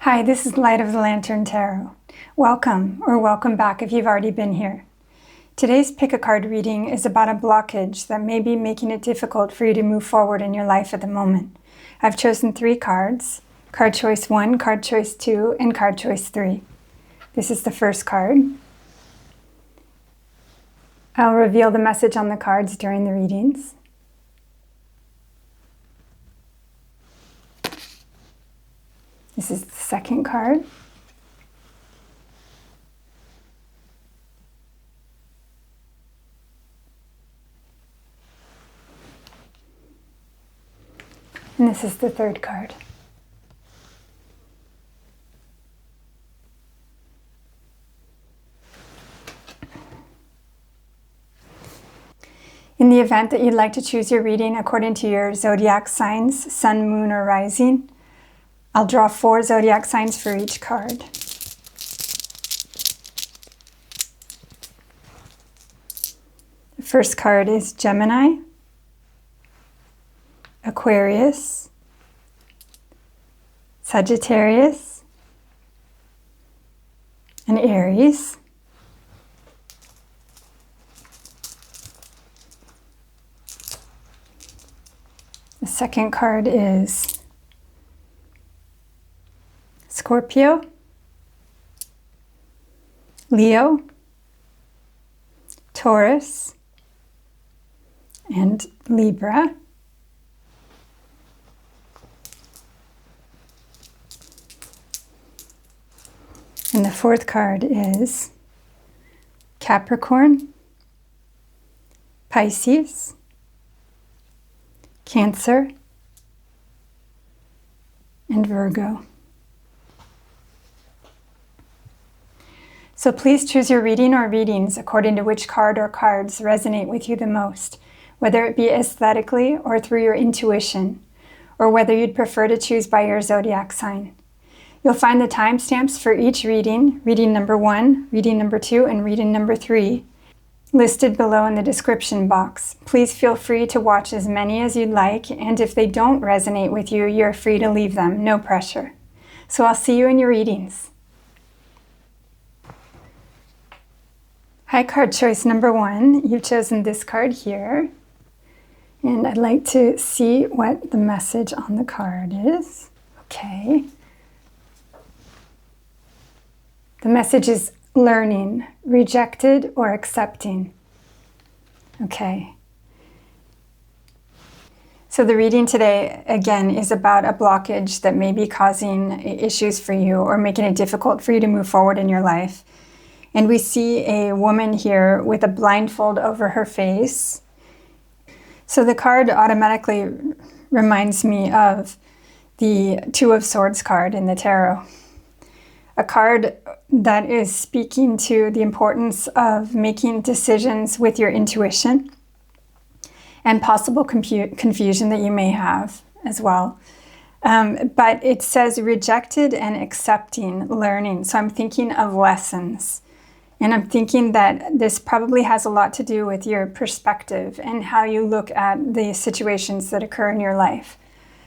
Hi, this is Light of the Lantern Tarot. Welcome, or welcome back if you've already been here. Today's pick a card reading is about a blockage that may be making it difficult for you to move forward in your life at the moment. I've chosen 3 cards, card choice 1, card choice 2, and card choice 3. This is the first card. I'll reveal the message on the cards during the readings. This is the second card. And this is the third card. In the event that you'd like to choose your reading according to your zodiac signs, sun, moon, or rising, I'll draw 4 zodiac signs for each card. The first card is Gemini, Aquarius, Sagittarius, and Aries. The second card is Scorpio, Leo, Taurus, and Libra. And the fourth card is Capricorn, Pisces, Cancer, and Virgo. So please choose your reading or readings according to which card or cards resonate with you the most, whether it be aesthetically or through your intuition, or whether you'd prefer to choose by your zodiac sign. You'll find the timestamps for each reading, reading number 1, reading number 2, and reading number 3, listed below in the description box. Please feel free to watch as many as you'd like, and if they don't resonate with you, you're free to leave them, no pressure. So I'll see you in your readings. Hi, card choice number 1. You've chosen this card here. And I'd like to see what the message on the card is. Okay. The message is learning, rejected, or accepting. Okay. So the reading today, again, is about a blockage that may be causing issues for you or making it difficult for you to move forward in your life. And we see a woman here with a blindfold over her face. So the card automatically reminds me of the 2 of Swords card in the tarot. A card that is speaking to the importance of making decisions with your intuition and possible confusion that you may have as well. But it says rejected and accepting learning. So I'm thinking of lessons. And I'm thinking that this probably has a lot to do with your perspective and how you look at the situations that occur in your life.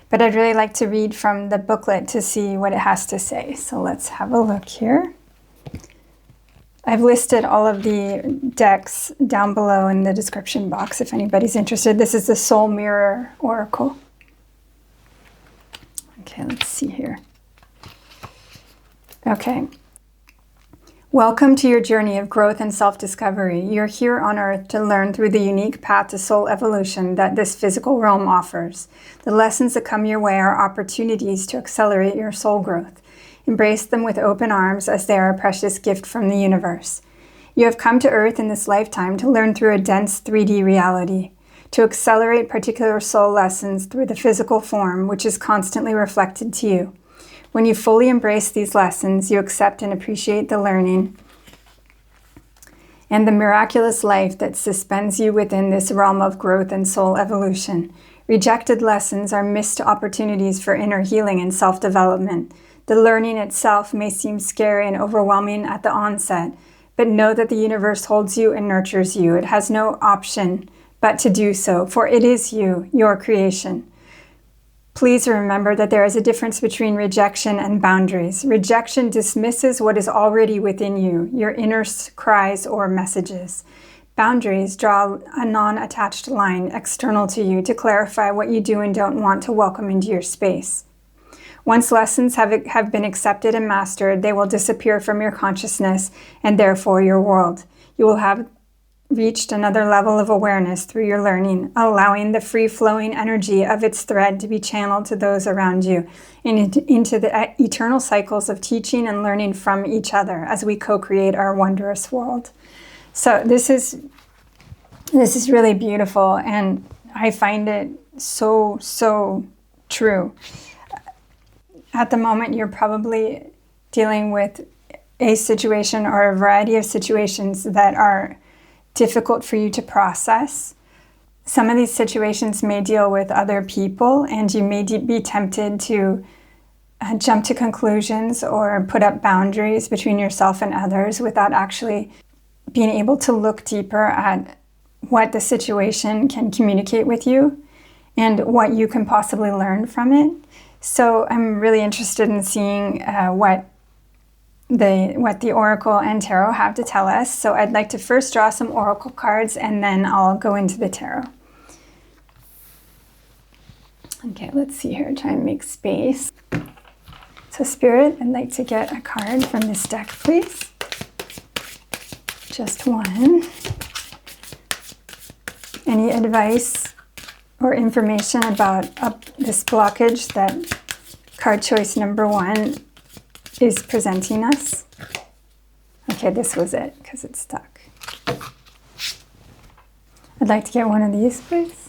But I'd really like to read from the booklet to see what it has to say. So let's have a look here. I've listed all of the decks down below in the description box if anybody's interested. This is the Soul Mirror Oracle. Okay, let's see here. Okay. Welcome to your journey of growth and self-discovery. You're here on Earth to learn through the unique path to soul evolution that this physical realm offers. The lessons that come your way are opportunities to accelerate your soul growth. Embrace them with open arms as they are a precious gift from the universe. You have come to Earth in this lifetime to learn through a dense 3D reality, to accelerate particular soul lessons through the physical form, which is constantly reflected to you. When you fully embrace these lessons, you accept and appreciate the learning and the miraculous life that suspends you within this realm of growth and soul evolution. Rejected lessons are missed opportunities for inner healing and self-development. The learning itself may seem scary and overwhelming at the onset, but know that the universe holds you and nurtures you. It has no option but to do so, for it is you, your creation. Please remember that there is a difference between rejection and boundaries. Rejection dismisses what is already within you, your inner cries or messages. Boundaries draw a non-attached line external to you to clarify what you do and don't want to welcome into your space. Once lessons have been accepted and mastered, they will disappear from your consciousness and therefore your world. You will have reached another level of awareness through your learning, allowing the free-flowing energy of its thread to be channeled to those around you and into the eternal cycles of teaching and learning from each other as we co-create our wondrous world. So this is really beautiful, and I find it so true. At the moment, you're probably dealing with a situation or a variety of situations that are difficult for you to process. Some of these situations may deal with other people, and you may be tempted to jump to conclusions or put up boundaries between yourself and others without actually being able to look deeper at what the situation can communicate with you and what you can possibly learn from it. So I'm really interested in seeing what the Oracle and Tarot have to tell us. So I'd like to first draw some Oracle cards, and then I'll go into the Tarot. Okay, let's see here. Try and make space. So Spirit, I'd like to get a card from this deck, please. Just one. Any advice or information about this blockage that card choice number 1 is presenting us? Okay, this was it, because it's stuck. I'd like to get one of these, please.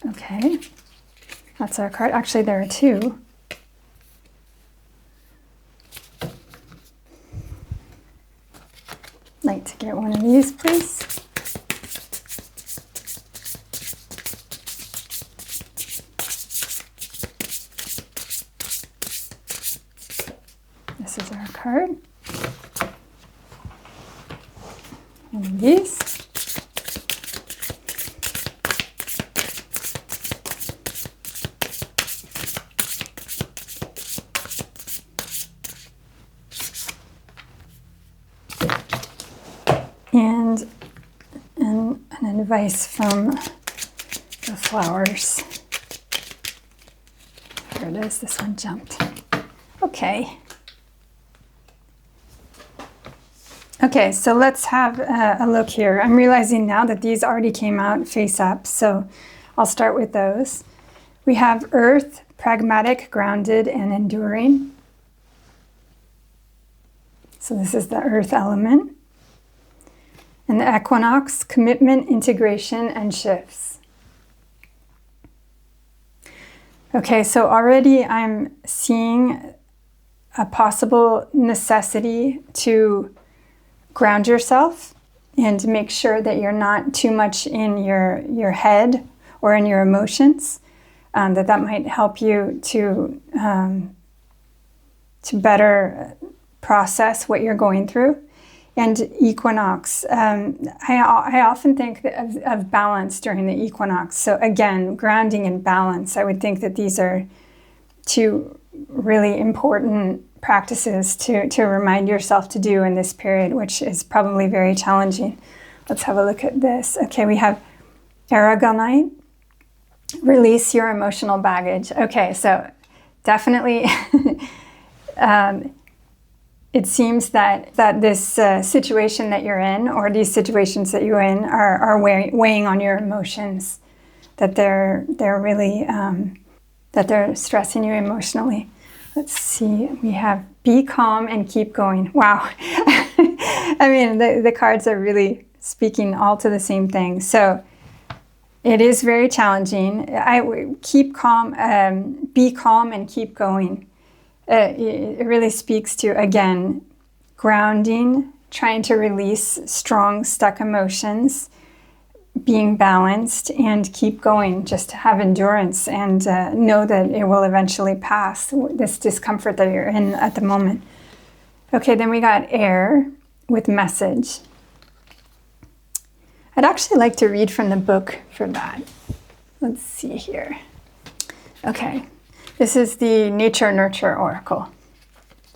Okay, that's our card. Actually, there are 2. I'd like to get one of these, please. This is our card. One of these. And an advice from the flowers. Here it is. This one jumped. Okay. Okay, so let's have a look here. I'm realizing now that these already came out face up, so I'll start with those. We have Earth, pragmatic, grounded, and enduring. So this is the Earth element. And the Equinox, commitment, integration, and shifts. Okay, so already I'm seeing a possible necessity to ground yourself and make sure that you're not too much in your head or in your emotions. That might help you to better process what you're going through. And equinox, I often think of balance during the equinox. So again, grounding and balance. I would think that these are 2 really important practices to remind yourself to do in this period, which is probably very challenging. Let's have a look at this. Okay, we have Aragonite, release your emotional baggage. Okay, so definitely it seems that this situation that you're in, or these situations that you're in, are weighing on your emotions, that they're really that they're stressing you emotionally. Let's see, we have be calm and keep going. Wow. I mean, the cards are really speaking all to the same thing. So it is very challenging. Keep calm, be calm and keep going. It really speaks to, again, grounding, trying to release strong, stuck emotions, being balanced, and keep going, just to have endurance and know that it will eventually pass, this discomfort that you're in at the moment. Okay, then we got air with message. I'd actually like to read from the book for that. Let's see here. Okay, this is the Nature Nurture Oracle.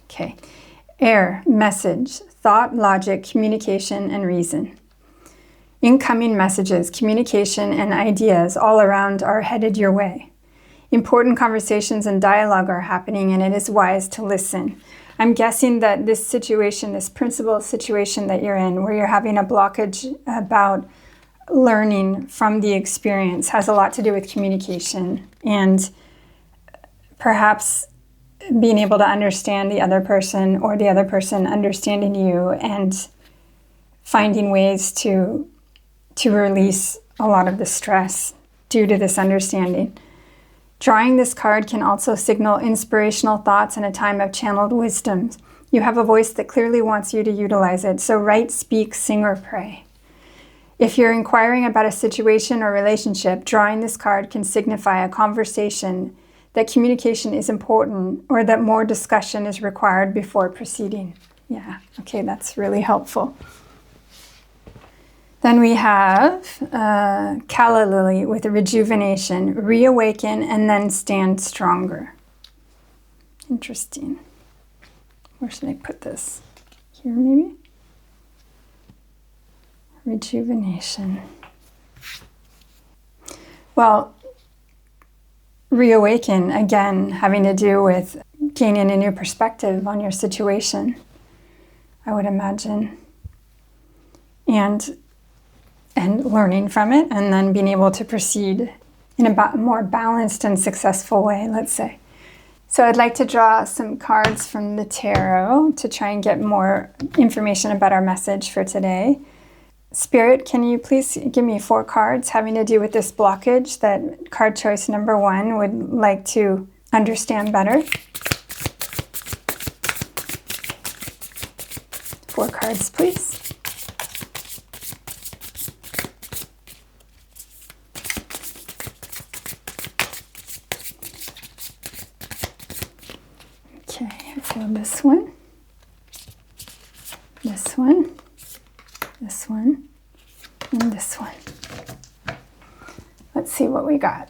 Okay, air, message, thought, logic, communication, and reason. Incoming messages, communication, and ideas all around are headed your way. Important conversations and dialogue are happening, and it is wise to listen. I'm guessing that this situation, this principal situation that you're in, where you're having a blockage about learning from the experience, has a lot to do with communication and perhaps being able to understand the other person or the other person understanding you and finding ways to release a lot of the stress due to this understanding. Drawing this card can also signal inspirational thoughts in a time of channeled wisdom. You have a voice that clearly wants you to utilize it, so write, speak, sing, or pray. If you're inquiring about a situation or relationship, drawing this card can signify a conversation, that communication is important, or that more discussion is required before proceeding. Yeah, okay, that's really helpful. Then we have Calla Lily with rejuvenation, reawaken, and then stand stronger. Interesting. Where should I put this? Here, maybe? Rejuvenation. Well, reawaken, again, having to do with gaining a new perspective on your situation, I would imagine. And learning from it, and then being able to proceed in a more balanced and successful way, let's say. So I'd like to draw some cards from the tarot to try and get more information about our message for today. Spirit, can you please give me 4 cards having to do with this blockage that card choice number 1 would like to understand better? 4 cards, please. Okay, I feel this one, this one, this one, and this one. Let's see what we got.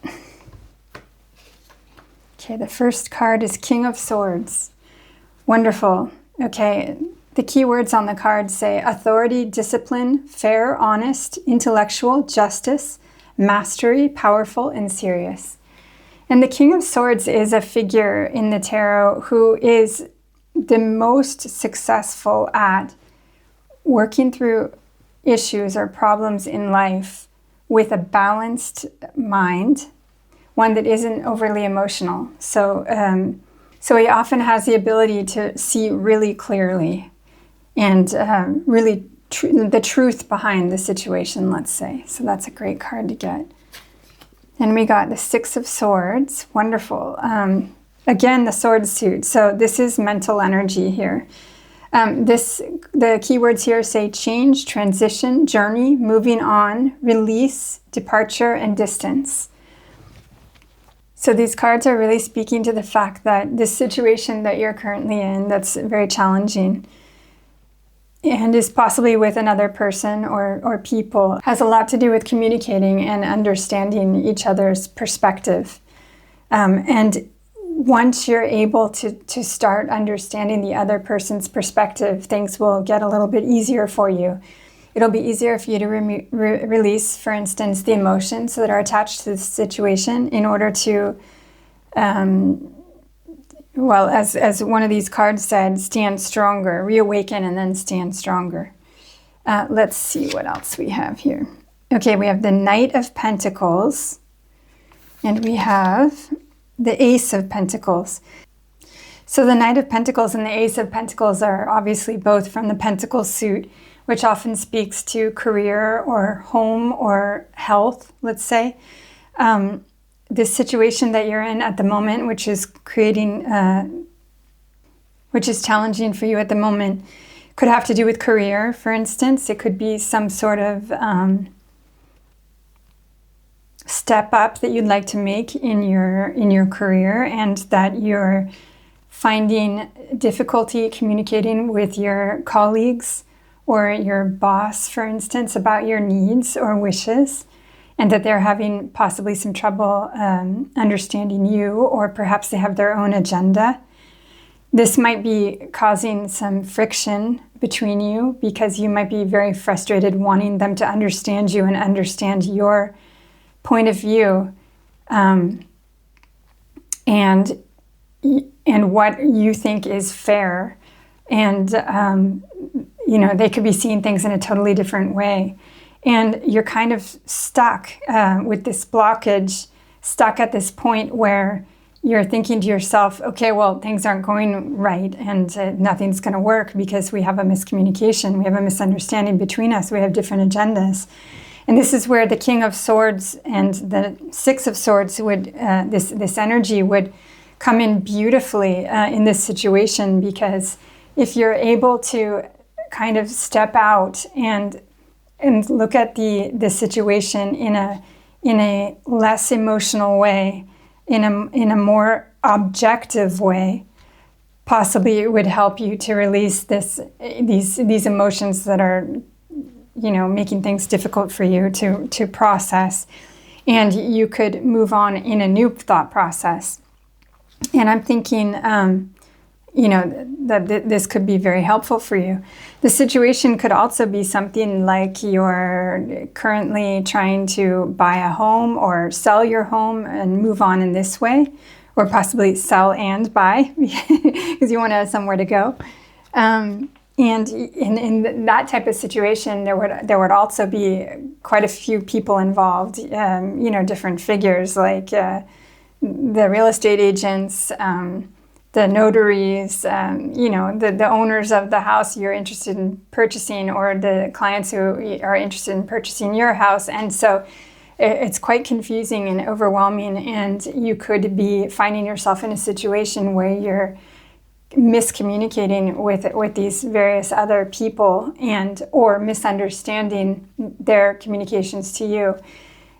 Okay, the first card is King of Swords. Wonderful. Okay, the key words on the card say authority, discipline, fair, honest, intellectual, justice, mastery, powerful, and serious. And the King of Swords is a figure in the tarot who is the most successful at working through issues or problems in life with a balanced mind, one that isn't overly emotional. So he often has the ability to see really clearly and really the truth behind the situation, let's say. So that's a great card to get. And we got the 6 of Swords. Wonderful. Again, the sword suit. So this is mental energy here. The keywords here say change, transition, journey, moving on, release, departure, and distance. So these cards are really speaking to the fact that this situation that you're currently in, that's very challenging, and is possibly with another person or people, has a lot to do with communicating and understanding each other's perspective. And once you're able to start understanding the other person's perspective, things will get a little bit easier for you. It'll be easier for you to release, for instance, the emotions that are attached to the situation in order to, well, as one of these cards said, stand stronger, reawaken, and then stand stronger. Let's see what else we have here. Okay, we have the Knight of Pentacles, and we have the Ace of Pentacles. So the Knight of Pentacles and the Ace of Pentacles are obviously both from the Pentacle suit, which often speaks to career or home or health, let's say. This situation that you're in at the moment, which is which is challenging for you at the moment, could have to do with career, for instance. It could be some sort of step up that you'd like to make in your career, and that you're finding difficulty communicating with your colleagues or your boss, for instance, about your needs or wishes, and that they're having possibly some trouble understanding you, or perhaps they have their own agenda. This might be causing some friction between you because you might be very frustrated wanting them to understand you and understand your point of view, and what you think is fair. And they could be seeing things in a totally different way. And you're kind of stuck with this blockage, stuck at this point where you're thinking to yourself, okay, well, things aren't going right, and nothing's going to work because we have a miscommunication, we have a misunderstanding between us, we have different agendas. And this is where the King of Swords and the Six of Swords would, this energy would come in beautifully in this situation, because if you're able to kind of step out and look at the situation in a less emotional way, in a more objective way, possibly it would help you to release these emotions that are, making things difficult for you to process, and you could move on in a new thought process. And I'm thinking, that this could be very helpful for you. The situation could also be something like you're currently trying to buy a home or sell your home and move on in this way, or possibly sell and buy because you want to have somewhere to go. And in that type of situation, there would also be quite a few people involved, different figures like the real estate agents, the notaries, the owners of the house you're interested in purchasing, or the clients who are interested in purchasing your house. And so it's quite confusing and overwhelming, and you could be finding yourself in a situation where you're miscommunicating with these various other people or misunderstanding their communications to you.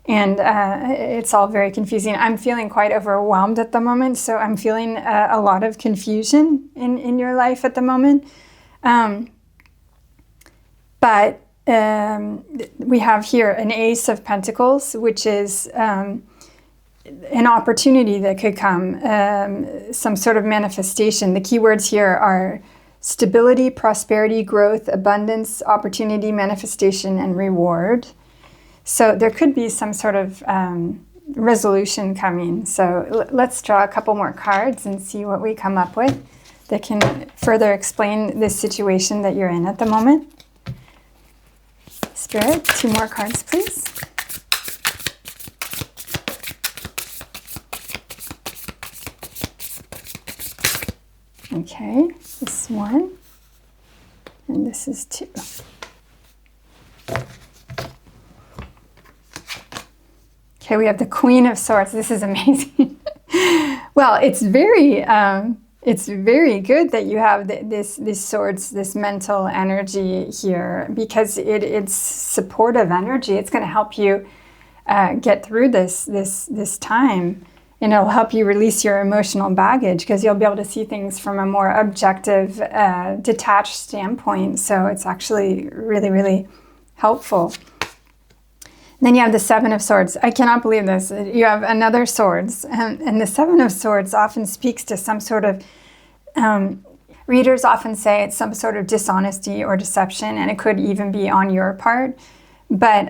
And it's all very confusing. I'm feeling quite overwhelmed at the moment, so I'm feeling a lot of confusion in your life at the moment. But we have here an Ace of Pentacles, which is an opportunity that could come, some sort of manifestation. The keywords here are stability, prosperity, growth, abundance, opportunity, manifestation, and reward. So there could be some sort of resolution coming. So let's draw a couple more cards and see what we come up with that can further explain this situation that you're in at the moment. Spirit, 2 more cards, please. Okay, this is 1, and this is 2. Okay, we have the Queen of Swords. This is amazing. Well, it's very good that you have this swords, this mental energy here, because it's supportive energy. It's going to help you get through this time, and it'll help you release your emotional baggage, because you'll be able to see things from a more objective, detached standpoint. So it's actually really, really helpful. Then you have the Seven of Swords. I cannot believe this. You have another Swords. And the Seven of Swords often speaks to some sort of, readers often say it's some sort of dishonesty or deception, and it could even be on your part. But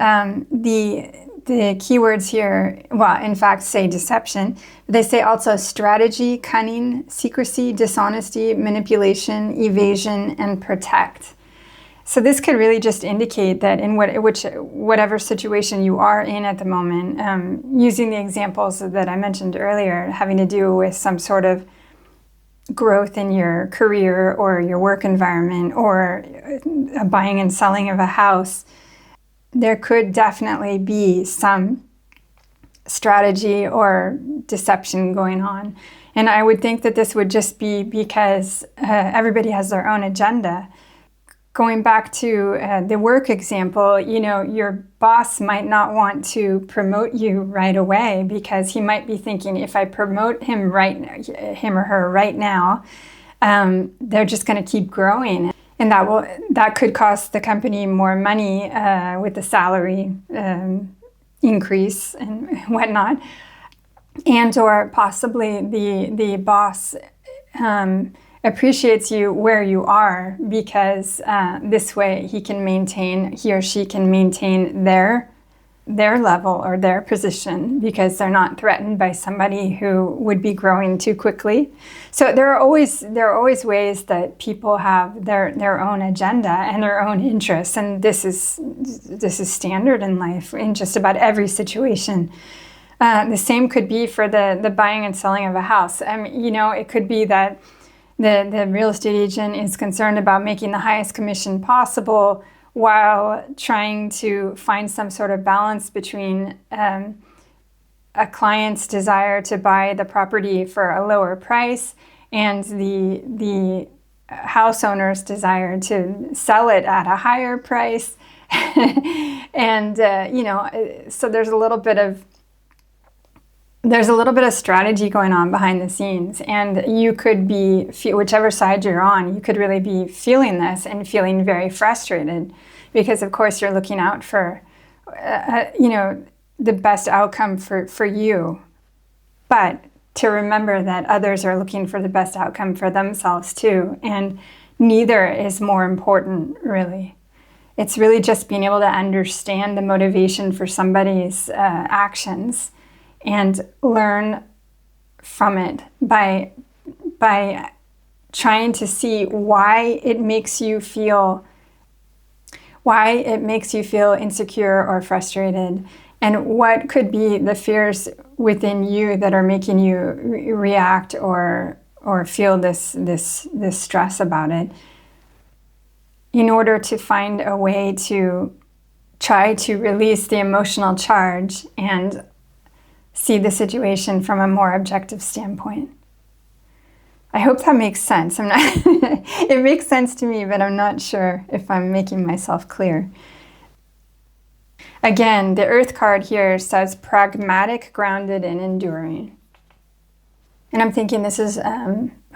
the keywords here, well, in fact, say deception. They say also strategy, cunning, secrecy, dishonesty, manipulation, evasion, and protect. So this could really just indicate that in whatever situation you are in at the moment, using the examples that I mentioned earlier, having to do with some sort of growth in your career or your work environment, or a buying and selling of a house, there could definitely be some strategy or deception going on. And I would think that this would just be because everybody has their own agenda. Going back to the work example, your boss might not want to promote you right away, because he might be thinking, if I promote him or her right now, they're just going to keep growing. And that could cost the company more money with the salary increase and whatnot. And or possibly the boss appreciates you where you are, because this way he or she can maintain their level or their position, because they're not threatened by somebody who would be growing too quickly. So there are always ways that people have their own agenda and their own interests, and this is standard in life in just about every situation. The same could be for the buying and selling of a house. It could be that the real estate agent is concerned about making the highest commission possible while trying to find some sort of balance between a client's desire to buy the property for a lower price and the house owner's desire to sell it at a higher price. And so there's a little bit of strategy going on behind the scenes, and you could be, whichever side you're on, you could really be feeling this and feeling very frustrated, because of course you're looking out for the best outcome for you, but to remember that others are looking for the best outcome for themselves too, and neither is more important, really. It's really just being able to understand the motivation for somebody's actions and learn from it by trying to see why it makes you feel insecure or frustrated, and what could be the fears within you that are making you react or feel this stress about it, in order to find a way to try to release the emotional charge and see the situation from a more objective standpoint. I hope that makes sense. It makes sense to me, but I'm not sure if I'm making myself clear. Again, the Earth card here says pragmatic, grounded, and enduring. And I'm thinking this is,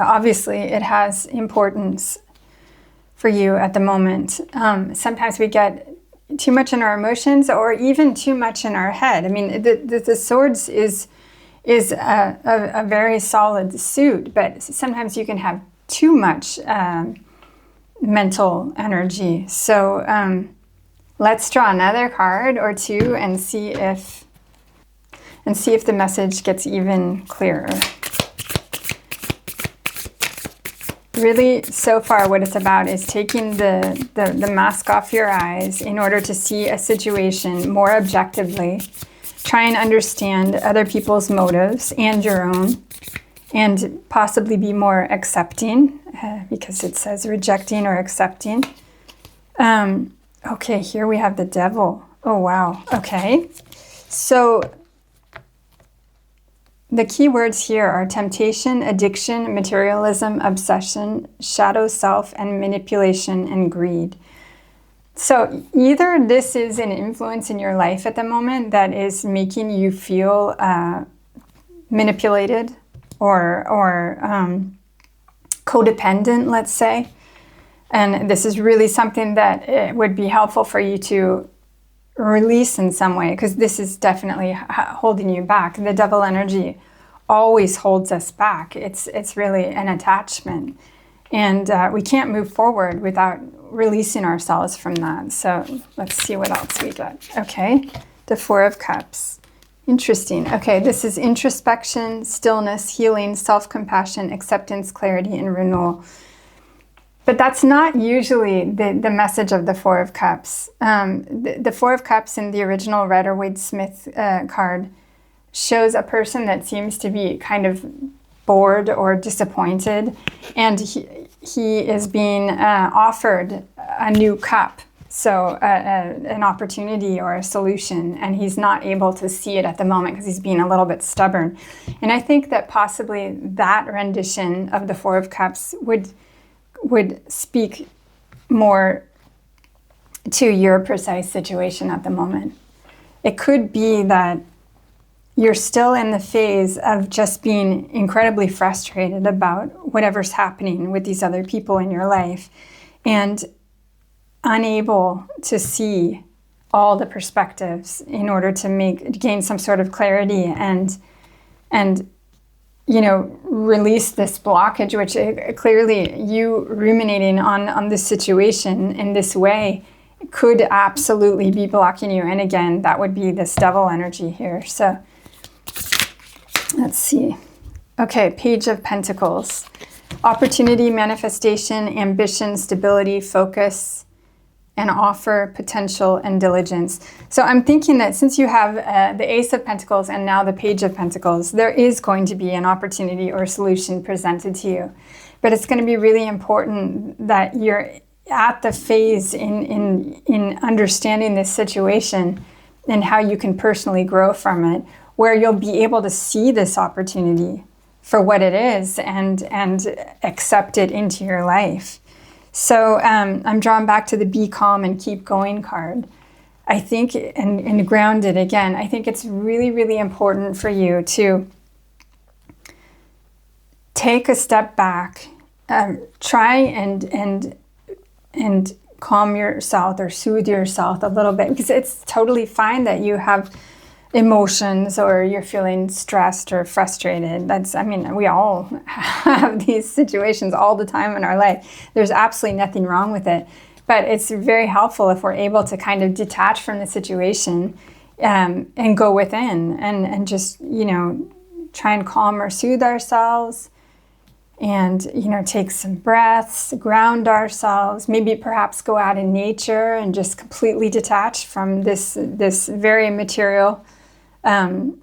obviously, it has importance for you at the moment. Sometimes we get too much in our emotions, or even too much in our head. I mean, the swords is a very solid suit, but sometimes you can have too much mental energy. So let's draw another card or two and see if the message gets even clearer. Really, so far, what it's about is taking the mask off your eyes in order to see a situation more objectively. Try and understand other people's motives and your own, and possibly be more accepting, because it says rejecting or accepting. Okay, here we have the devil. Oh, wow. Okay. So the key words here are temptation, addiction, materialism, obsession, shadow self, and manipulation and greed. So either this is an influence in your life at the moment that is making you feel manipulated or codependent, let's say. And this is really something that it would be helpful for you to release in some way, because this is definitely holding you back. The devil energy always holds us back. It's really an attachment, and we can't move forward without releasing ourselves from that. So let's see what else we got. Okay, the Four of Cups. Interesting. Okay, this is introspection, stillness, healing, self-compassion, acceptance, clarity, and renewal. But that's not usually the message of the Four of Cups. The Four of Cups in the original Rider-Waite-Smith card shows a person that seems to be kind of bored or disappointed, and he is being offered a new cup, so an opportunity or a solution, and he's not able to see it at the moment because he's being a little bit stubborn. And I think that possibly that rendition of the Four of Cups would speak more to your precise situation at the moment. It could be that you're still in the phase of just being incredibly frustrated about whatever's happening with these other people in your life. and unable to see all the perspectives in order to gain some sort of clarity and release this blockage, which clearly you ruminating on this situation in this way could absolutely be blocking you. And again, that would be this devil energy here. So let's see. Okay, Page of Pentacles. Opportunity, manifestation, ambition, stability, focus, and offer, potential, and diligence. So I'm thinking that since you have the Ace of Pentacles and now the Page of Pentacles, there is going to be an opportunity or solution presented to you. But it's going to be really important that you're at the phase in understanding this situation and how you can personally grow from it, where you'll be able to see this opportunity for what it is and accept it into your life. So I'm drawn back to the Be Calm and Keep Going card. I think, and grounded again, I think it's really, really important for you to take a step back, try and calm yourself or soothe yourself a little bit, because it's totally fine that you have emotions or you're feeling stressed or frustrated. We all have these situations all the time in our life. There's absolutely nothing wrong with it. But it's very helpful if we're able to kind of detach from the situation and go within and just, try and calm or soothe ourselves and, take some breaths, ground ourselves, maybe perhaps go out in nature and just completely detach from this very material and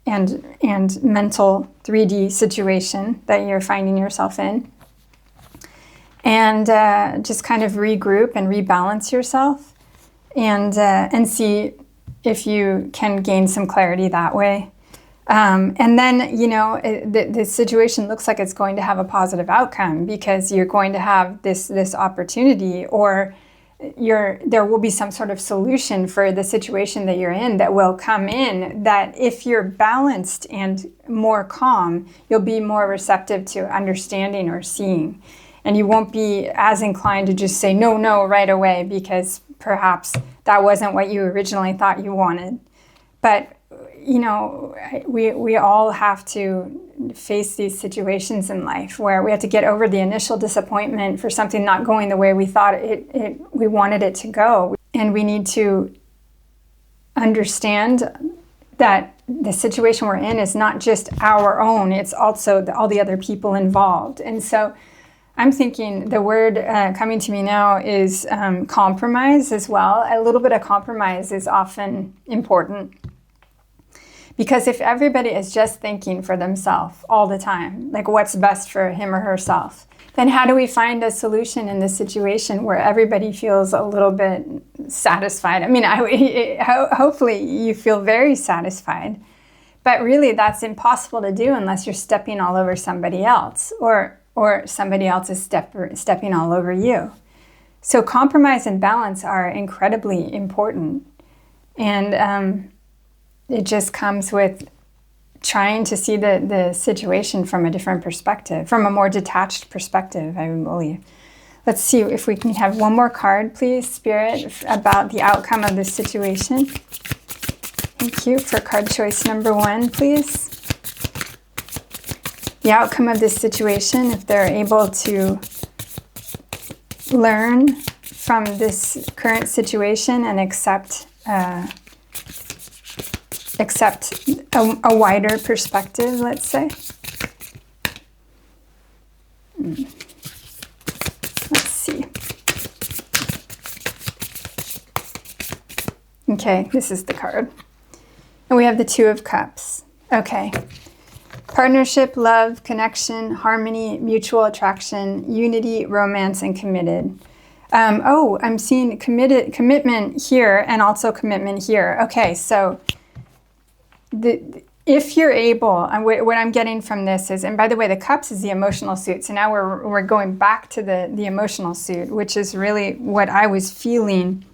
mental 3D situation that you're finding yourself in. And just kind of regroup and rebalance yourself and see if you can gain some clarity that way. And then, the situation looks like it's going to have a positive outcome because you're going to have this opportunity, or there will be some sort of solution for the situation that you're in that will come in, that if you're balanced and more calm, you'll be more receptive to understanding or seeing. And you won't be as inclined to just say no right away because perhaps that wasn't what you originally thought you wanted. But, we all have to face these situations in life where we have to get over the initial disappointment for something not going the way we thought we wanted it to go. And we need to understand that the situation we're in is not just our own, it's also all the other people involved. And so I'm thinking the word coming to me now is compromise as well. A little bit of compromise is often important. Because if everybody is just thinking for themselves all the time, like what's best for him or herself, then how do we find a solution in this situation where everybody feels a little bit satisfied? Hopefully you feel very satisfied, but really that's impossible to do unless you're stepping all over somebody else or somebody else is stepping all over you. So compromise and balance are incredibly important. And it just comes with trying to see the situation from a different perspective, from a more detached perspective, I believe. Let's see if we can have one more card, please, Spirit, about the outcome of this situation. Thank you for card choice number 1, please. The outcome of this situation, if they're able to learn from this current situation and accept a wider perspective, let's say. Let's see. Okay, this is the card. And we have the Two of Cups. Okay. Partnership, love, connection, harmony, mutual attraction, unity, romance, and committed. I'm seeing commitment here and also commitment here. Okay, so if you're able, and what I'm getting from this is, and by the way, the cups is the emotional suit. So now we're going back to the emotional suit, which is really what I was feeling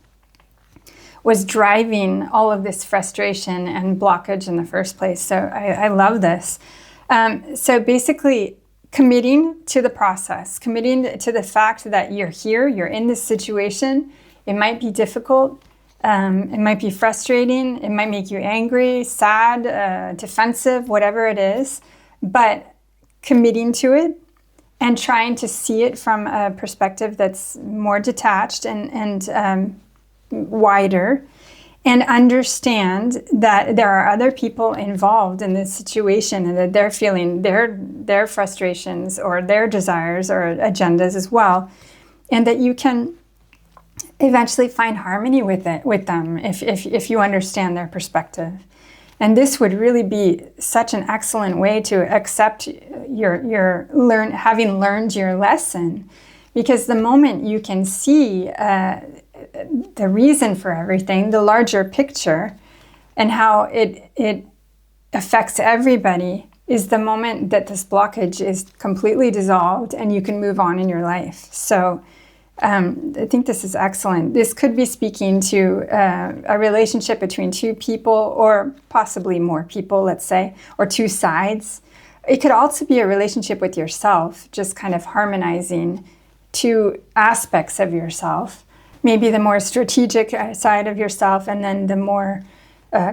was driving all of this frustration and blockage in the first place. So I love this. So basically, committing to the process, committing to the fact that you're here, you're in this situation. It might be difficult. It might be frustrating. It might make you angry, sad, defensive, whatever it is. But committing to it and trying to see it from a perspective that's more detached and wider, and understand that there are other people involved in this situation and that they're feeling their frustrations or their desires or agendas as well, and that you can eventually find harmony with them if you understand their perspective. And this would really be such an excellent way to accept having learned your lesson, because the moment you can see the reason for everything, the larger picture, and how it affects everybody, is the moment that this blockage is completely dissolved and you can move on in your life. So I think this is excellent. This could be speaking to a relationship between two people, or possibly more people, let's say, or two sides. It could also be a relationship with yourself, just kind of harmonizing two aspects of yourself. Maybe the more strategic side of yourself and then the more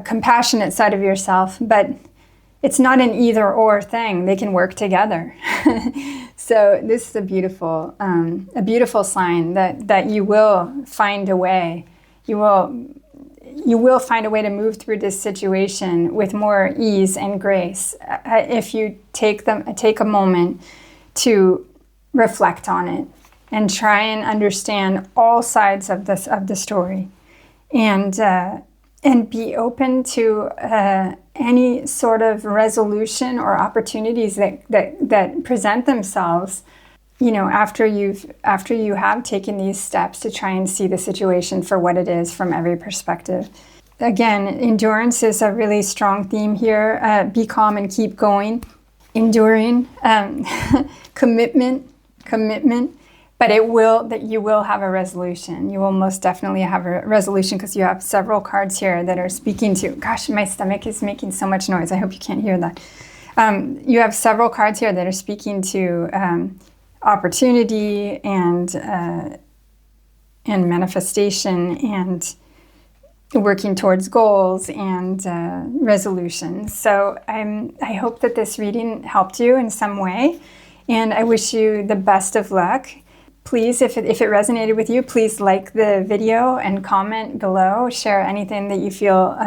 compassionate side of yourself. But it's not an either or thing. They can work together. So this is a beautiful sign that you will find a way. You will find a way to move through this situation with more ease and grace if you take a moment to reflect on it and try and understand all sides of the story, and be open to any sort of resolution or opportunities that present themselves, after you have taken these steps to try and see the situation for what it is from every perspective. Again, endurance is a really strong theme here. Be calm and keep going. Enduring, commitment. But you will have a resolution. You will most definitely have a resolution, because you have several cards here that are speaking to, gosh, my stomach is making so much noise. I hope you can't hear that. You have several cards here that are speaking to opportunity and manifestation and working towards goals and resolutions. So I hope that this reading helped you in some way, and I wish you the best of luck. Please, if it resonated with you, please like the video and comment below. Share anything that you feel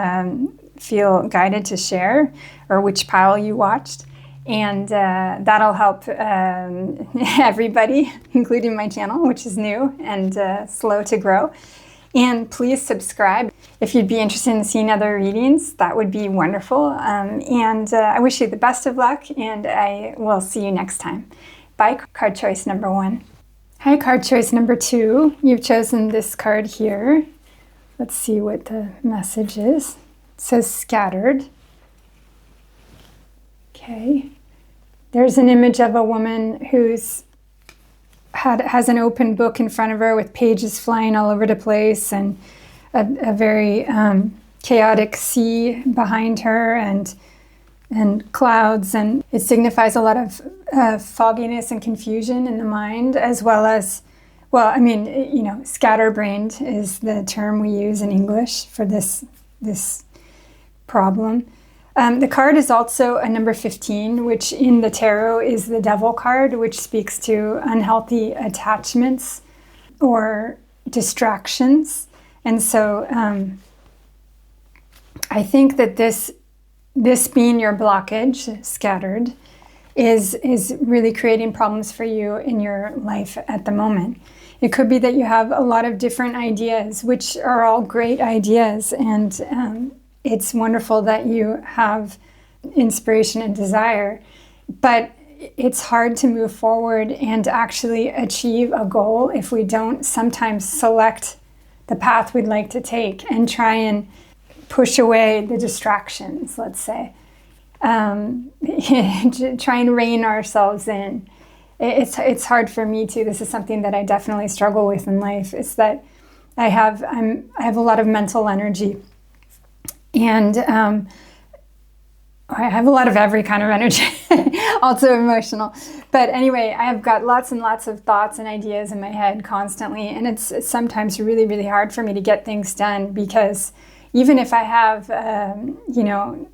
guided to share, or which pile you watched. And that'll help everybody, including my channel, which is new and slow to grow. And please subscribe. If you'd be interested in seeing other readings, that would be wonderful. And I wish you the best of luck, and I will see you next time. Bye, card choice number 1. Hi, card choice number 2. You've chosen this card here. Let's see what the message is. It says scattered. Okay. There's an image of a woman who's has an open book in front of her with pages flying all over the place, and a very chaotic sea behind her, and clouds, and it signifies a lot of fogginess and confusion in the mind, as well as, scatterbrained is the term we use in English for this problem. The card is also a number 15, which in the tarot is the Devil card, which speaks to unhealthy attachments or distractions. And so I think that this being your blockage, scattered, is really creating problems for you in your life at the moment. It could be that you have a lot of different ideas, which are all great ideas, and it's wonderful that you have inspiration and desire, but it's hard to move forward and actually achieve a goal if we don't sometimes select the path we'd like to take and try and push away the distractions, let's say. Try and rein ourselves in. It's hard for me too. This is something that I definitely struggle with in life. It's that I have a lot of mental energy, and I have a lot of every kind of energy. Also emotional. But anyway, I've got lots and lots of thoughts and ideas in my head constantly. And it's sometimes really, really hard for me to get things done because even if I have, the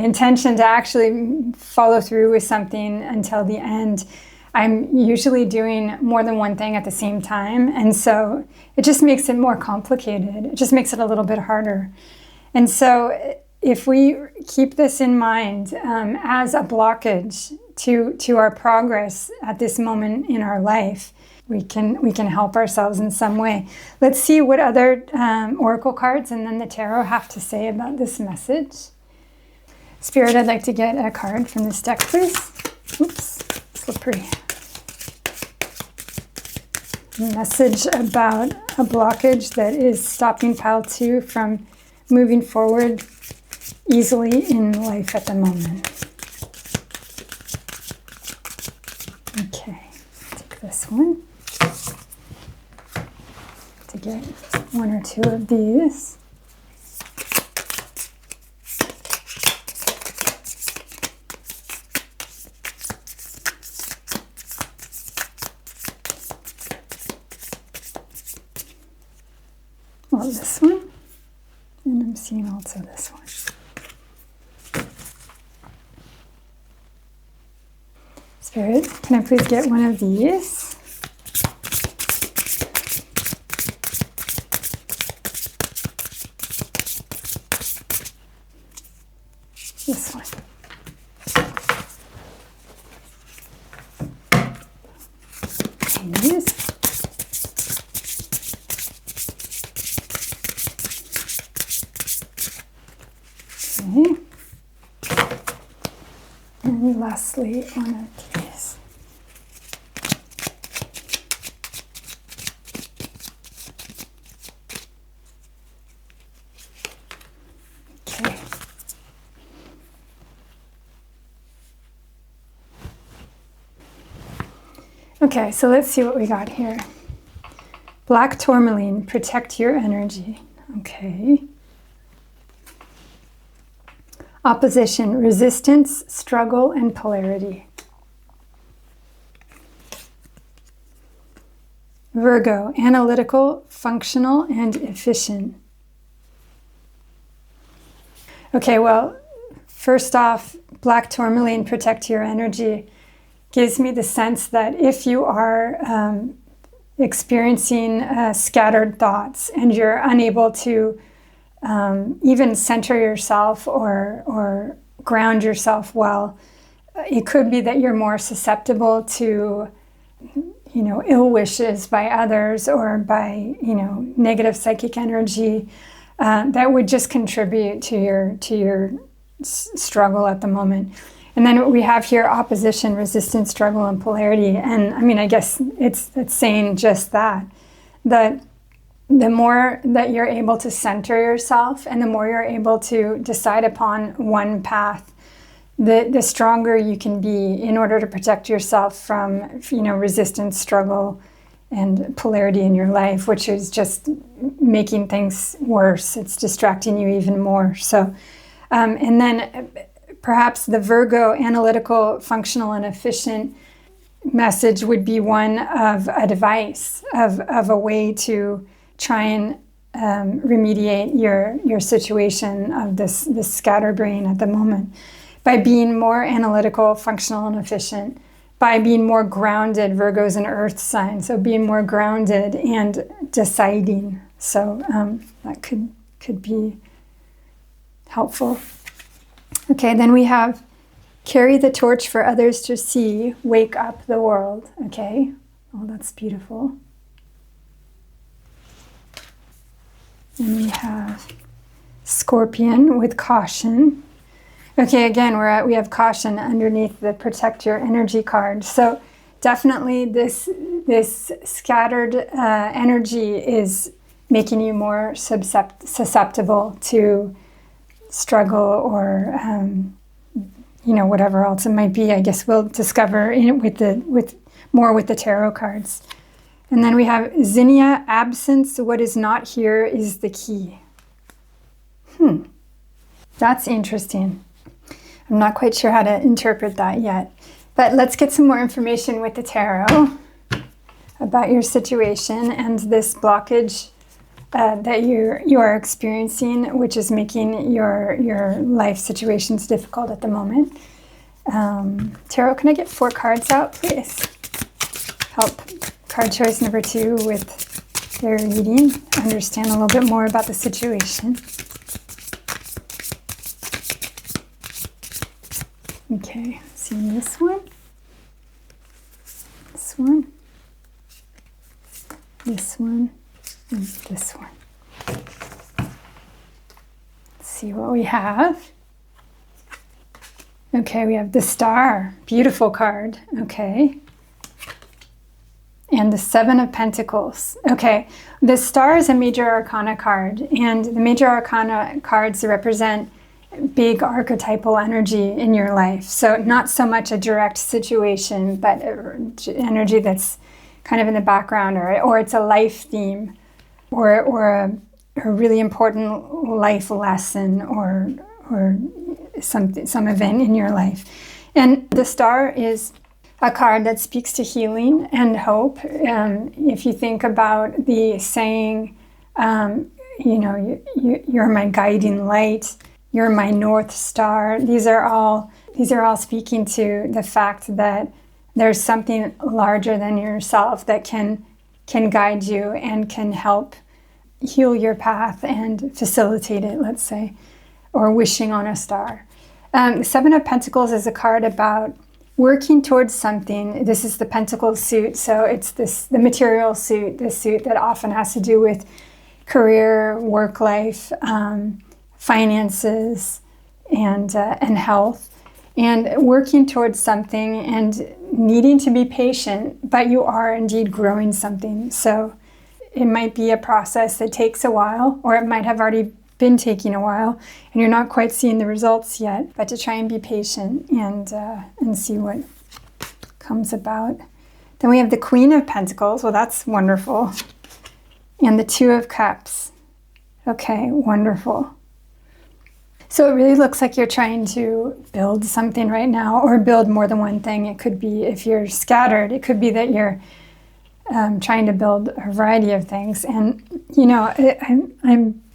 intention to actually follow through with something until the end, I'm usually doing more than one thing at the same time. And so it just makes it more complicated. It just makes it a little bit harder. And so if we keep this in mind as a blockage to our progress at this moment in our life, we can help ourselves in some way. Let's see what other oracle cards and then the tarot have to say about this message. Spirit, I'd like to get a card from this deck, please. Oops, slippery. Message about a blockage that is stopping pile 2 from moving forward easily in life at the moment. Okay, take this one to get 1 or 2 of these. Well, this one, and I'm seeing also this one. Spirit, can I please get one of these? This one. These. Okay. And lastly, one of these. Okay. Okay, so let's see what we got here. Black tourmaline, protect your energy. Okay. Opposition, resistance, struggle, and polarity. Virgo, analytical, functional, and efficient. Okay, well, first off, black tourmaline, protect your energy, gives me the sense that if you are experiencing scattered thoughts and you're unable to even center yourself or ground yourself well, it could be that you're more susceptible to, ill wishes by others or by, negative psychic energy that would just contribute to your struggle at the moment. And then what we have here, opposition, resistance, struggle, and polarity. And I mean, I guess it's saying just that the more that you're able to center yourself and the more you're able to decide upon one path, the stronger you can be in order to protect yourself from, resistance, struggle, and polarity in your life, which is just making things worse. It's distracting you even more. So, and then perhaps the Virgo, analytical, functional, and efficient message would be one of a device, of a way to try and remediate your situation of this scatterbrain at the moment by being more analytical, functional, and efficient, by being more grounded. Virgo's an earth sign, so being more grounded and deciding. So that could be helpful. Okay, then we have carry the torch for others to see, wake up the world. Okay, oh, that's beautiful. And we have Scorpion with caution. Okay, again, we have caution underneath the protect your energy card. So definitely this scattered energy is making you more susceptible to struggle or whatever else it might be. I guess we'll discover with the tarot cards. And then we have Zinnia, absence, what is not here is the key. That's interesting. I'm not quite sure how to interpret that yet. But let's get some more information with the tarot about your situation and this blockage that you are experiencing, which is making your life situations difficult at the moment. Tarot, can I get 4 cards out, please? Help card choice number 2 with their reading. Understand a little bit more about the situation. Okay, seeing this one, this one, this one, and this one. Let's see what we have. Okay, we have the Star, beautiful card, okay. And the 7 of Pentacles. Okay, the Star is a major arcana card, and the major arcana cards represent big archetypal energy in your life. So not so much a direct situation, but energy that's kind of in the background, or it's a life theme, or a really important life lesson, or some event in your life. And the Star is a card that speaks to healing and hope. If you think about the saying, you're my guiding light, you're my North Star. These are all speaking to the fact that there's something larger than yourself that can guide you and can help heal your path and facilitate it, let's say, or wishing on a star. The 7 of Pentacles is a card about working towards something. This is the Pentacle suit, so it's the material suit, the suit that often has to do with career, work life, finances, and health, and working towards something and needing to be patient, but you are indeed growing something. So it might be a process that takes a while, or it might have already been taking a while and you're not quite seeing the results yet, but to try and be patient and see what comes about. Then we have the Queen of Pentacles. Well, that's wonderful. And the 2 of Cups. Okay, wonderful. So it really looks like you're trying to build something right now, or build more than one thing. It could be, if you're scattered, it could be that you're trying to build a variety of things. And,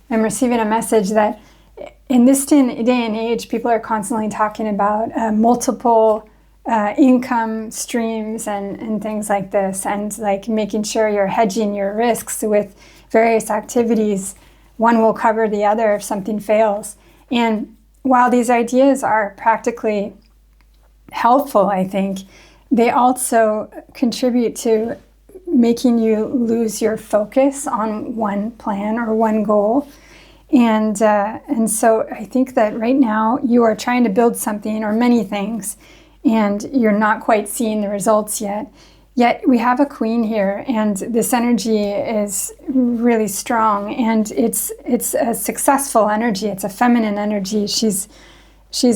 I'm receiving a message that in this day and age, people are constantly talking about multiple income streams and things like this, and like making sure you're hedging your risks with various activities. One will cover the other if something fails. And while these ideas are practically helpful, I think, they also contribute to making you lose your focus on one plan or one goal. And so I think that right now you are trying to build something or many things, and you're not quite seeing the results yet. Yet we have a Queen here, and this energy is really strong, and it's a successful energy. It's a feminine energy. She's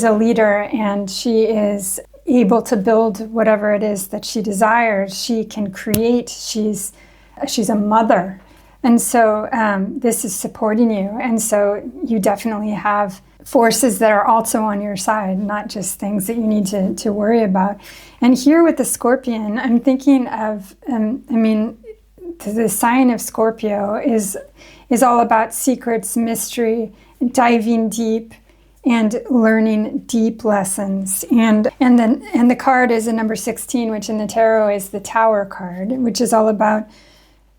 a leader, and she is able to build whatever it is that she desires. She can create. She's a mother. And so this is supporting you. And so you definitely have forces that are also on your side, not just things that you need to worry about. And here with the Scorpion, I'm thinking of, the sign of Scorpio is all about secrets, mystery, diving deep, and learning deep lessons. And the card is a number 16, which in the tarot is the Tower card, which is all about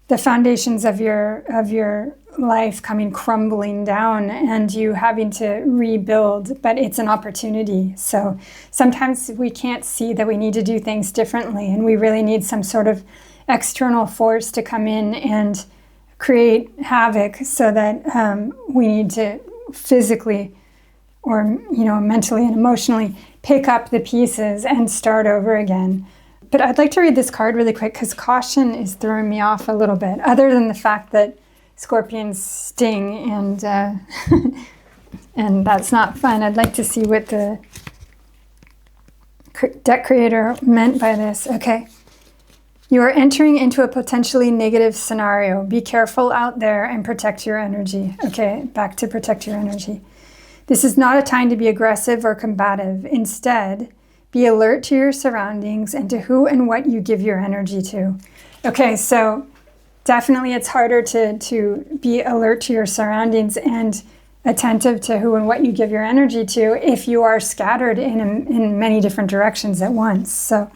the foundations of your life coming crumbling down and you having to rebuild, but it's an opportunity. So sometimes we can't see that we need to do things differently, and we really need some sort of external force to come in and create havoc, so that we need to physically or mentally and emotionally pick up the pieces and start over again. But I'd like to read this card really quick, because caution is throwing me off a little bit, other than the fact that scorpions sting and and that's not fun. I'd like to see what the deck creator meant by this. Okay. You are entering into a potentially negative scenario. Be careful out there and protect your energy. Okay, back to protect your energy. This is not a time to be aggressive or combative. Instead, be alert to your surroundings and to who and what you give your energy to. Okay, so definitely it's harder to be alert to your surroundings and attentive to who and what you give your energy to if you are scattered in many different directions at once. So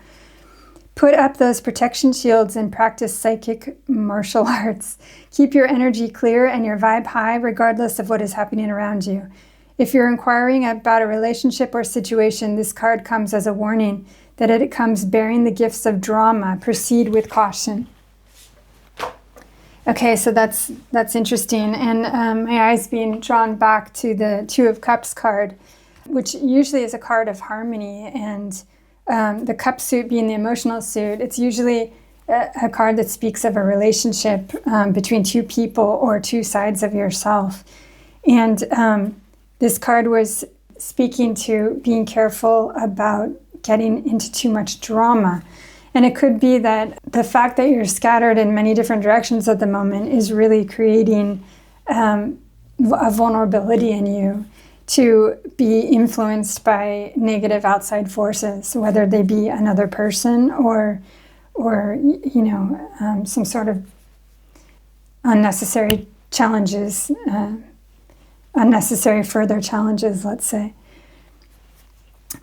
put up those protection shields and practice psychic martial arts. Keep your energy clear and your vibe high regardless of what is happening around you. If you're inquiring about a relationship or situation, this card comes as a warning that it comes bearing the gifts of drama. Proceed with caution. Okay, so that's interesting. And my eyes being drawn back to the Two of Cups card, which usually is a card of harmony. And the cup suit being the emotional suit, it's usually a card that speaks of a relationship between two people or two sides of yourself. And this card was speaking to being careful about getting into too much drama. And it could be that the fact that you're scattered in many different directions at the moment is really creating a vulnerability in you to be influenced by negative outside forces, whether they be another person or some sort of unnecessary challenges, unnecessary further challenges, let's say.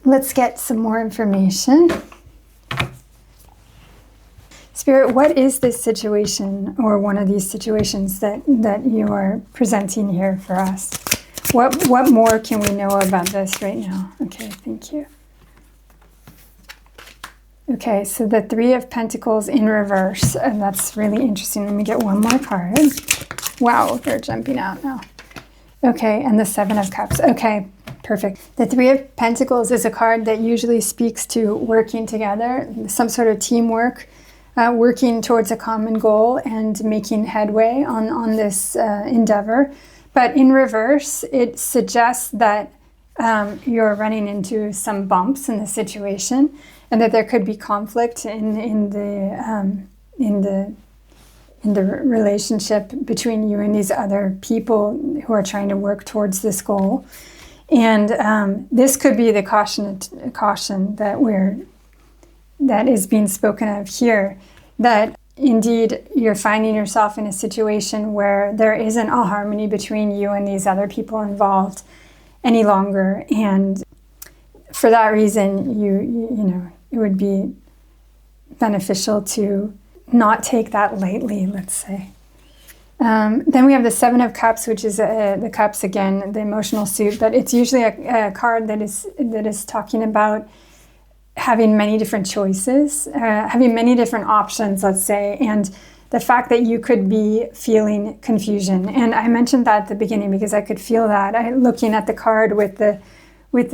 Let's get some more information. Spirit, what is this situation or one of these situations that you are presenting here for us? What more can we know about this right now? Okay, thank you. Okay, so the Three of Pentacles in reverse, and that's really interesting. Let me get one more card. Wow, they're jumping out now. Okay, and the Seven of Cups. Okay, perfect. The Three of Pentacles is a card that usually speaks to working together, some sort of teamwork, working towards a common goal and making headway on this endeavor. But in reverse, it suggests that you're running into some bumps in the situation and that there could be conflict in the relationship between you and these other people who are trying to work towards this goal. And this could be the caution that is being spoken of here, that indeed you're finding yourself in a situation where there isn't a harmony between you and these other people involved any longer. And for that reason, it would be beneficial to not take that lightly, let's say. Then we have the Seven of Cups, which is the cups again, the emotional suit, but it's usually a card that is talking about having many different choices, having many different options, let's say, and the fact that you could be feeling confusion. And I mentioned that at the beginning because I could feel that. Looking at the card with the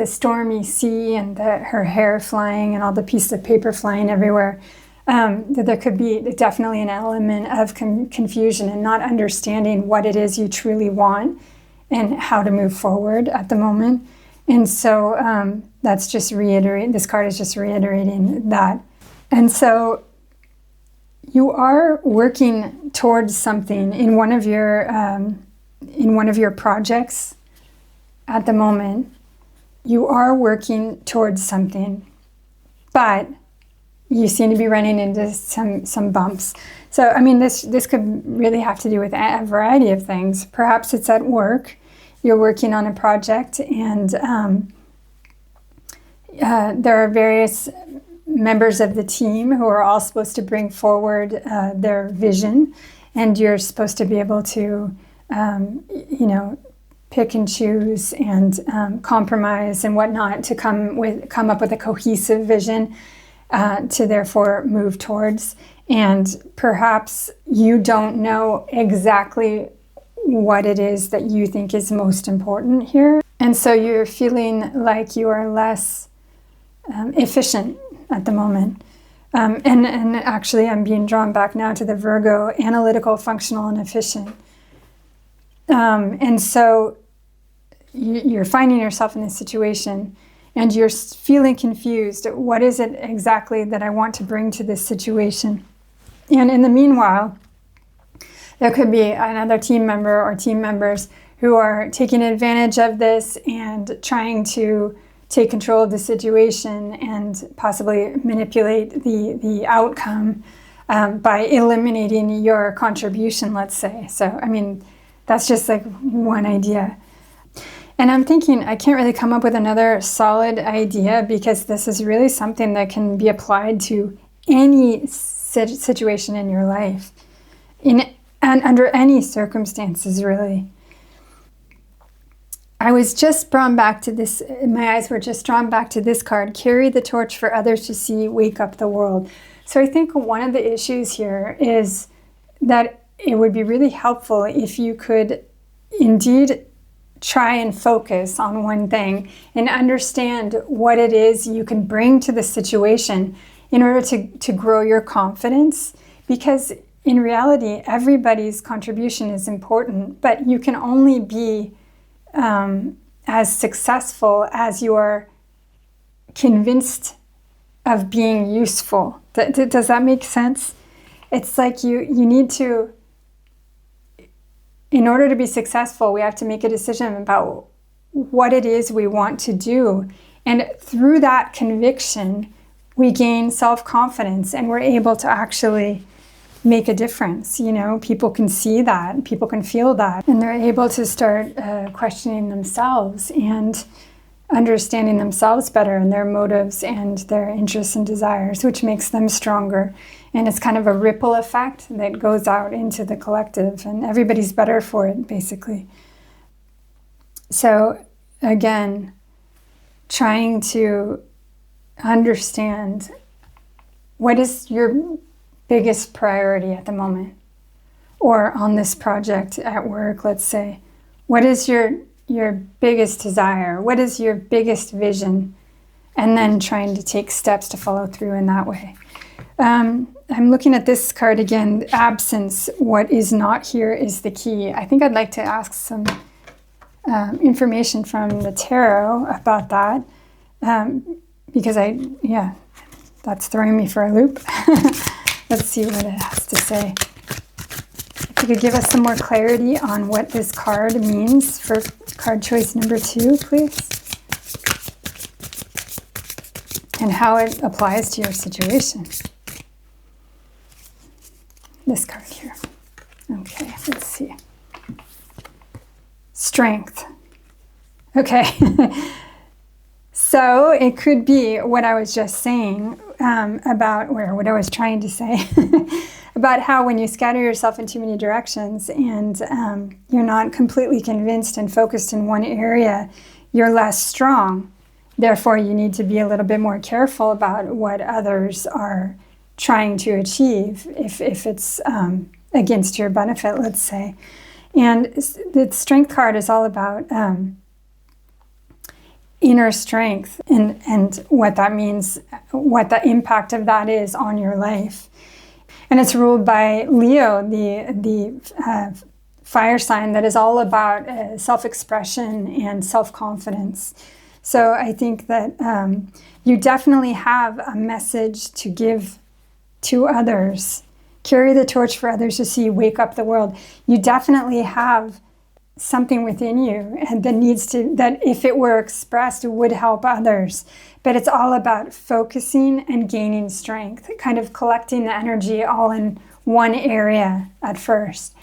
stormy sea and her hair flying and all the pieces of paper flying everywhere, that there could be definitely an element of confusion and not understanding what it is you truly want and how to move forward at the moment. And so that's just reiterating, this card is just reiterating that. And so you are working towards something in one of your projects at the moment. You are working towards something, but you seem to be running into some bumps. So, I mean, this could really have to do with a variety of things. Perhaps it's at work. You're working on a project and there are various members of the team who are all supposed to bring forward their vision, and you're supposed to be able to, pick and choose and compromise and whatnot to come up with a cohesive vision to therefore move towards. And perhaps you don't know exactly what it is that you think is most important here. And so you're feeling like you are less efficient at the moment. And actually I'm being drawn back now to the Virgo, analytical, functional, and efficient. And so you're finding yourself in this situation and you're feeling confused. What is it exactly that I want to bring to this situation? And in the meanwhile, there could be another team member or team members who are taking advantage of this and trying to take control of the situation and possibly manipulate the outcome by eliminating your contribution, let's say. So, I mean, that's just like one idea. And I'm thinking, I can't really come up with another solid idea, because this is really something that can be applied to any situation in your life, and under any circumstances, really. I was just drawn back to this, my eyes were just drawn back to this card, carry the torch for others to see, wake up the world. So I think one of the issues here is that it would be really helpful if you could indeed try and focus on one thing and understand what it is you can bring to the situation in order to grow your confidence. Because in reality, everybody's contribution is important, but you can only be as successful as you are convinced of being useful. Does that make sense? It's like you need to, in order to be successful, we have to make a decision about what it is we want to do. And through that conviction, we gain self-confidence and we're able to actually make a difference. You know, people can see that, people can feel that, and they're able to start questioning themselves and understanding themselves better and their motives and their interests and desires, which makes them stronger. And it's kind of a ripple effect that goes out into the collective, and everybody's better for it, basically. So again, trying to understand what is your biggest priority at the moment, or on this project at work, let's say. What is your biggest desire? What is your biggest vision? And then trying to take steps to follow through in that way. I'm looking at this card again, absence. What is not here is the key. I think I'd like to ask some information from the tarot about that, because that's throwing me for a loop. Let's see what it has to say. If you could give us some more clarity on what this card means for card choice number 2, please. And how it applies to your situation. This card here. Okay, let's see. Strength. Okay. So it could be what I was just saying about, or what I was trying to say, about how when you scatter yourself in too many directions and you're not completely convinced and focused in one area, you're less strong. Therefore, you need to be a little bit more careful about what others are trying to achieve if it's against your benefit, let's say. And the strength card is all about inner strength and what that means, what the impact of that is on your life. And it's ruled by Leo, the fire sign that is all about self-expression and self-confidence. So I think that you definitely have a message to give to others. Carry the torch for others to see, wake up the world. You definitely have something within you and that if it were expressed would help others. But it's all about focusing and gaining strength, kind of collecting the energy all in one area at first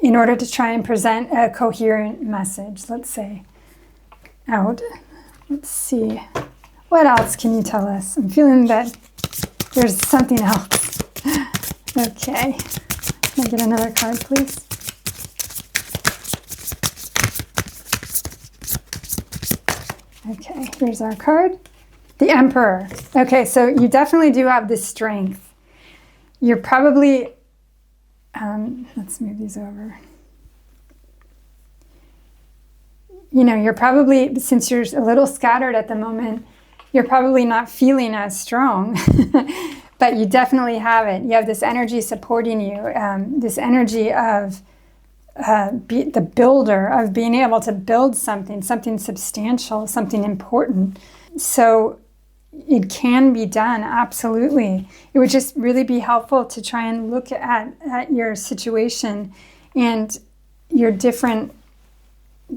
in order to try and present a coherent message, let's say, out. Let's see. What else can you tell us? I'm feeling that there's something else. Okay. Can I get another card, please? Okay, here's our card. The Emperor. Okay, so you definitely do have this strength. You're probably, let's move these over. You know, you're probably, since you're a little scattered at the moment, you're probably not feeling as strong, but you definitely have it. You have this energy supporting you, this energy of the builder, of being able to build something substantial, something important. So it can be done, absolutely. It would just really be helpful to try and look at your situation and your different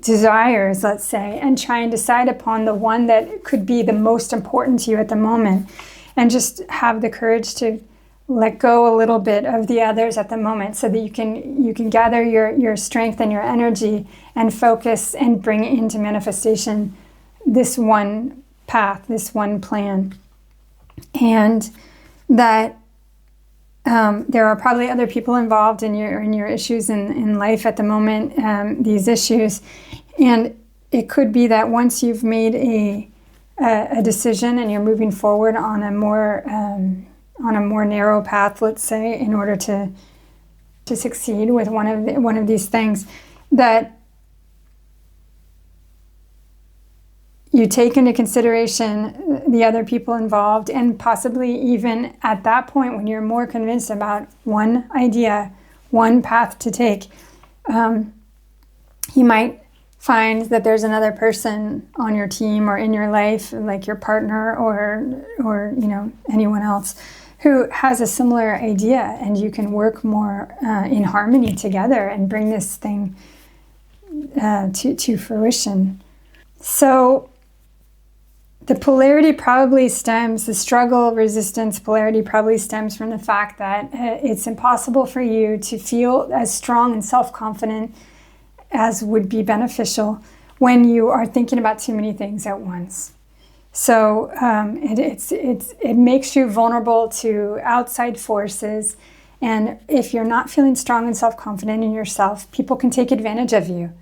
desires, let's say, and try and decide upon the one that could be the most important to you at the moment, and just have the courage to let go a little bit of the others at the moment, so that you can gather your strength and your energy and focus and bring into manifestation this one path, this one plan. And that there are probably other people involved in your issues in life at the moment, these issues. And it could be that once you've made a decision and you're moving forward on a more narrow path, let's say, in order to succeed with one of these things, that you take into consideration the other people involved, and possibly even at that point when you're more convinced about one idea, one path to take, you might find that there's another person on your team or in your life, like your partner or anyone else, who has a similar idea, and you can work more in harmony together and bring this thing to fruition. So the polarity probably stems, the struggle, resistance, polarity probably stems from the fact that it's impossible for you to feel as strong and self-confident as would be beneficial when you are thinking about too many things at once. So it makes you vulnerable to outside forces. And if you're not feeling strong and self-confident in yourself, people can take advantage of you.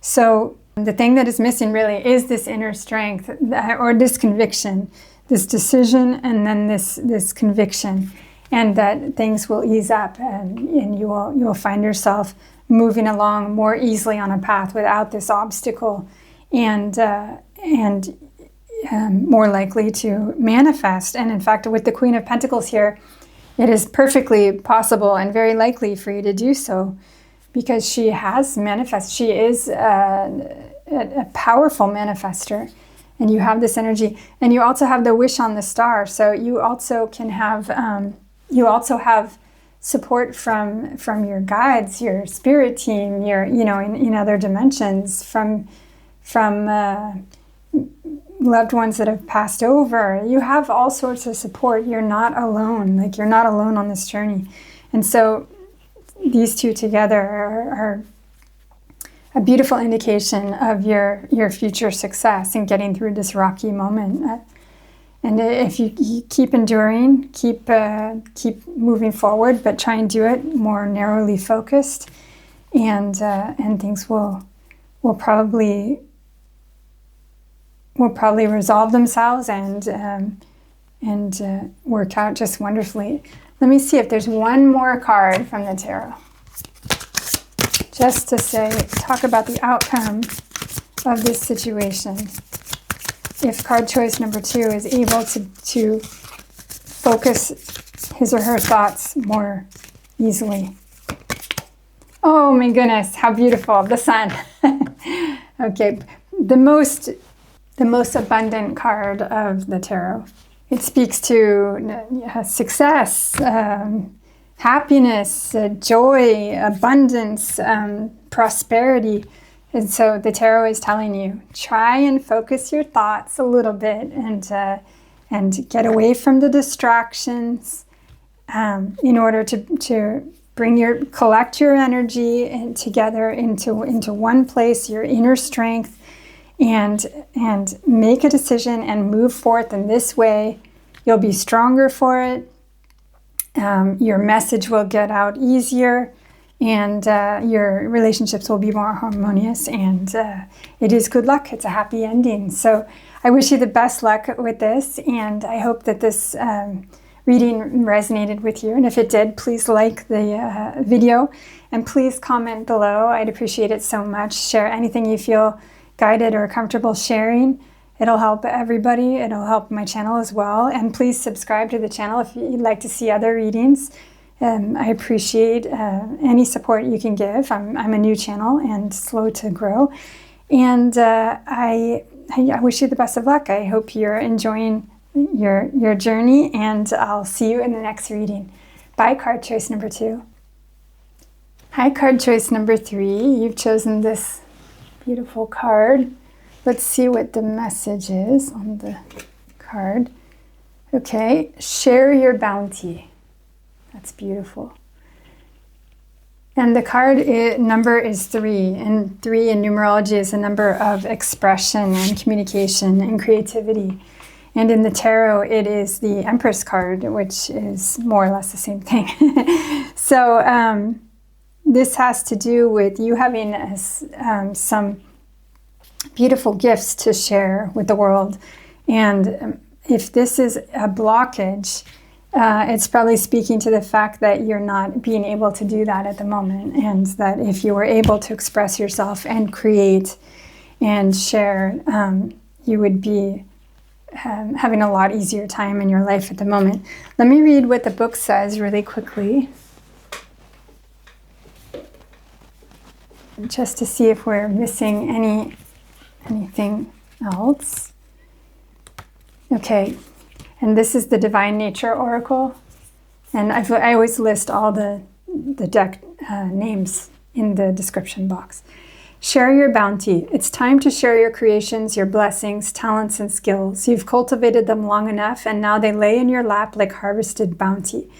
So the thing that is missing really is this inner strength, or this conviction, this decision, and then this conviction, and that things will ease up, and you'll find yourself moving along more easily on a path without this obstacle, and more likely to manifest. And in fact, with the Queen of Pentacles here, it is perfectly possible and very likely for you to do so, because she has manifested. She is a powerful manifester, and you have this energy, and you also have the wish on the star. So you also can have support from your guides, your spirit team, your in other dimensions, from loved ones that have passed over. You have all sorts of support. You're not alone. Like, you're not alone on this journey. And so these two together are a beautiful indication of your future success in getting through this rocky moment. And if you keep enduring, keep moving forward, but try and do it more narrowly focused, and things will probably resolve themselves and work out just wonderfully. Let me see if there's one more card from the tarot, just to talk about the outcome of this situation. If card choice number 2 is able to focus his or her thoughts more easily. Oh my goodness, how beautiful, the sun. Okay, the most abundant card of the tarot. It speaks to success, happiness, joy, abundance, prosperity. And so the tarot is telling you, try and focus your thoughts a little bit, and get away from the distractions, in order to collect your energy and together into one place, your inner strength, and make a decision and move forth in this way. You'll be stronger for it. Your message will get out easier, and your relationships will be more harmonious, and it is good luck. It's a happy ending. So I wish you the best luck with this, and I hope that this reading resonated with you. And if it did, please like the video, and please comment below. I'd appreciate it so much. Share anything you feel guided or comfortable sharing. It'll help everybody. It'll help my channel as well. And please subscribe to the channel if you'd like to see other readings. I appreciate any support you can give. I'm a new channel and slow to grow. And I wish you the best of luck. I hope you're enjoying your journey, and I'll see you in the next reading. Bye, card choice number 2. Hi, card choice number 3. You've chosen this beautiful card. Let's see what the message is on the card. Okay, share your bounty. That's beautiful. And the card number is 3, and 3 in numerology is a number of expression and communication and creativity. And in the tarot, it is the Empress card, which is more or less the same thing. So this has to do with you having some beautiful gifts to share with the world. And if this is a blockage, it's probably speaking to the fact that you're not being able to do that at the moment, and that if you were able to express yourself and create and share, you would be having a lot easier time in your life at the moment. Let me read what the book says really quickly, just to see if we're missing anything else. Okay. And this is the Divine Nature Oracle. And I always list all the deck names in the description box. Share your bounty. It's time to share your creations, your blessings, talents, and skills. You've cultivated them long enough, and now they lay in your lap like harvested bounty.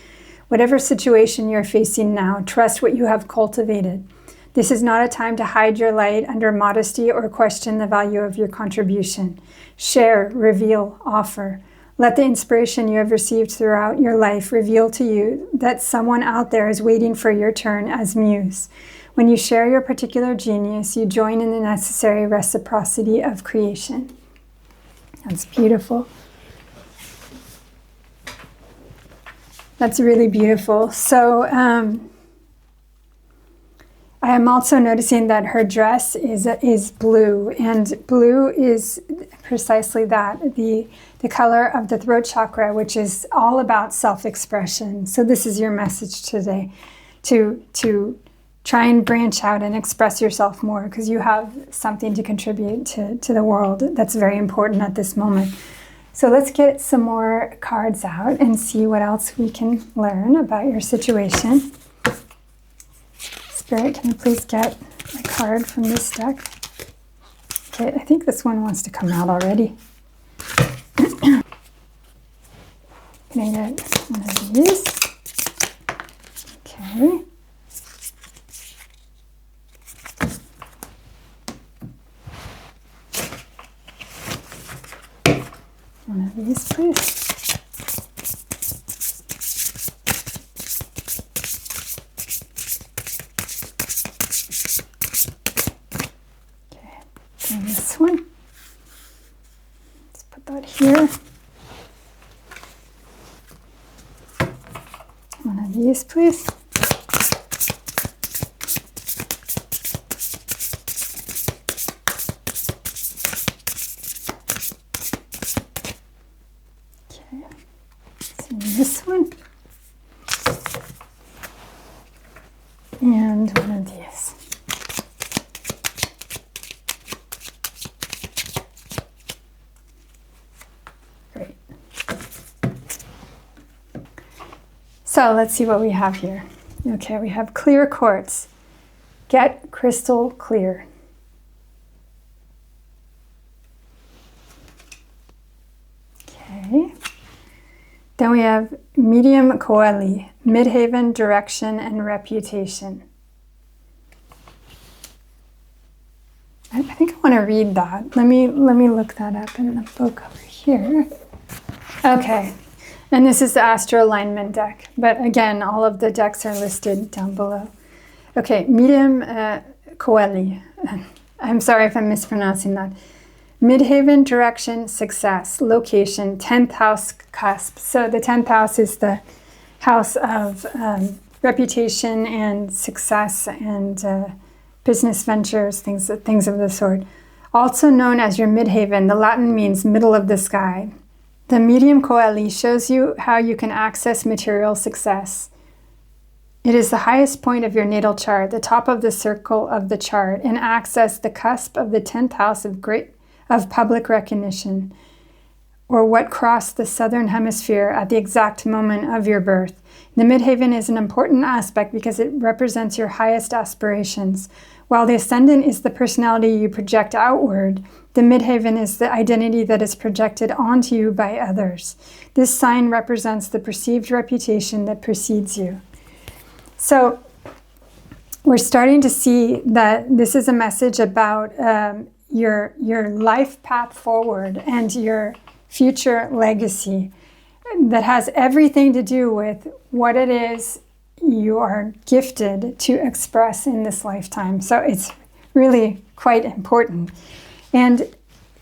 Whatever situation you're facing now, trust what you have cultivated. This is not a time to hide your light under modesty or question the value of your contribution. Share, reveal, offer. Let the inspiration you have received throughout your life reveal to you that someone out there is waiting for your turn as muse. When you share your particular genius, you join in the necessary reciprocity of creation. That's beautiful. That's really beautiful. So I am also noticing that her dress is blue, and blue is precisely that, the color of the throat chakra, which is all about self-expression. So this is your message today, to try and branch out and express yourself more, because you have something to contribute to the world that's very important at this moment. So let's get some more cards out and see what else we can learn about your situation. Spirit, can you please get a card from this deck? Okay, I think this one wants to come out already. Can I get one of these? Okay. One of these, please. And this one. Let's put that here. One of these, please. Okay. So this one. And one of these. So let's see what we have here. Okay, we have clear quartz. Get crystal clear. Okay. Then we have medium coeli, midhaven, direction, and reputation. I think I want to read that. Let me look that up in the book over here. Okay. And this is the Astro alignment deck. But again, all of the decks are listed down below. Okay, medium coeli. I'm sorry if I'm mispronouncing that. Midhaven, direction, success, location, 10th house cusp. So the 10th house is the house of reputation and success and business ventures, things of the sort. Also known as your midhaven, the Latin means middle of the sky. The medium coeli shows you how you can access material success. It is the highest point of your natal chart, the top of the circle of the chart, and access the cusp of the 10th house of public recognition. or what crossed the southern hemisphere at the exact moment of your birth. The midheaven is an important aspect because it represents your highest aspirations. While the ascendant is the personality you project outward, the midheaven is the identity that is projected onto you by others. This sign represents the perceived reputation that precedes you. So we're starting to see that this is a message about your life path forward and your future legacy that has everything to do with what it is you are gifted to express in this lifetime. So it's really quite important. And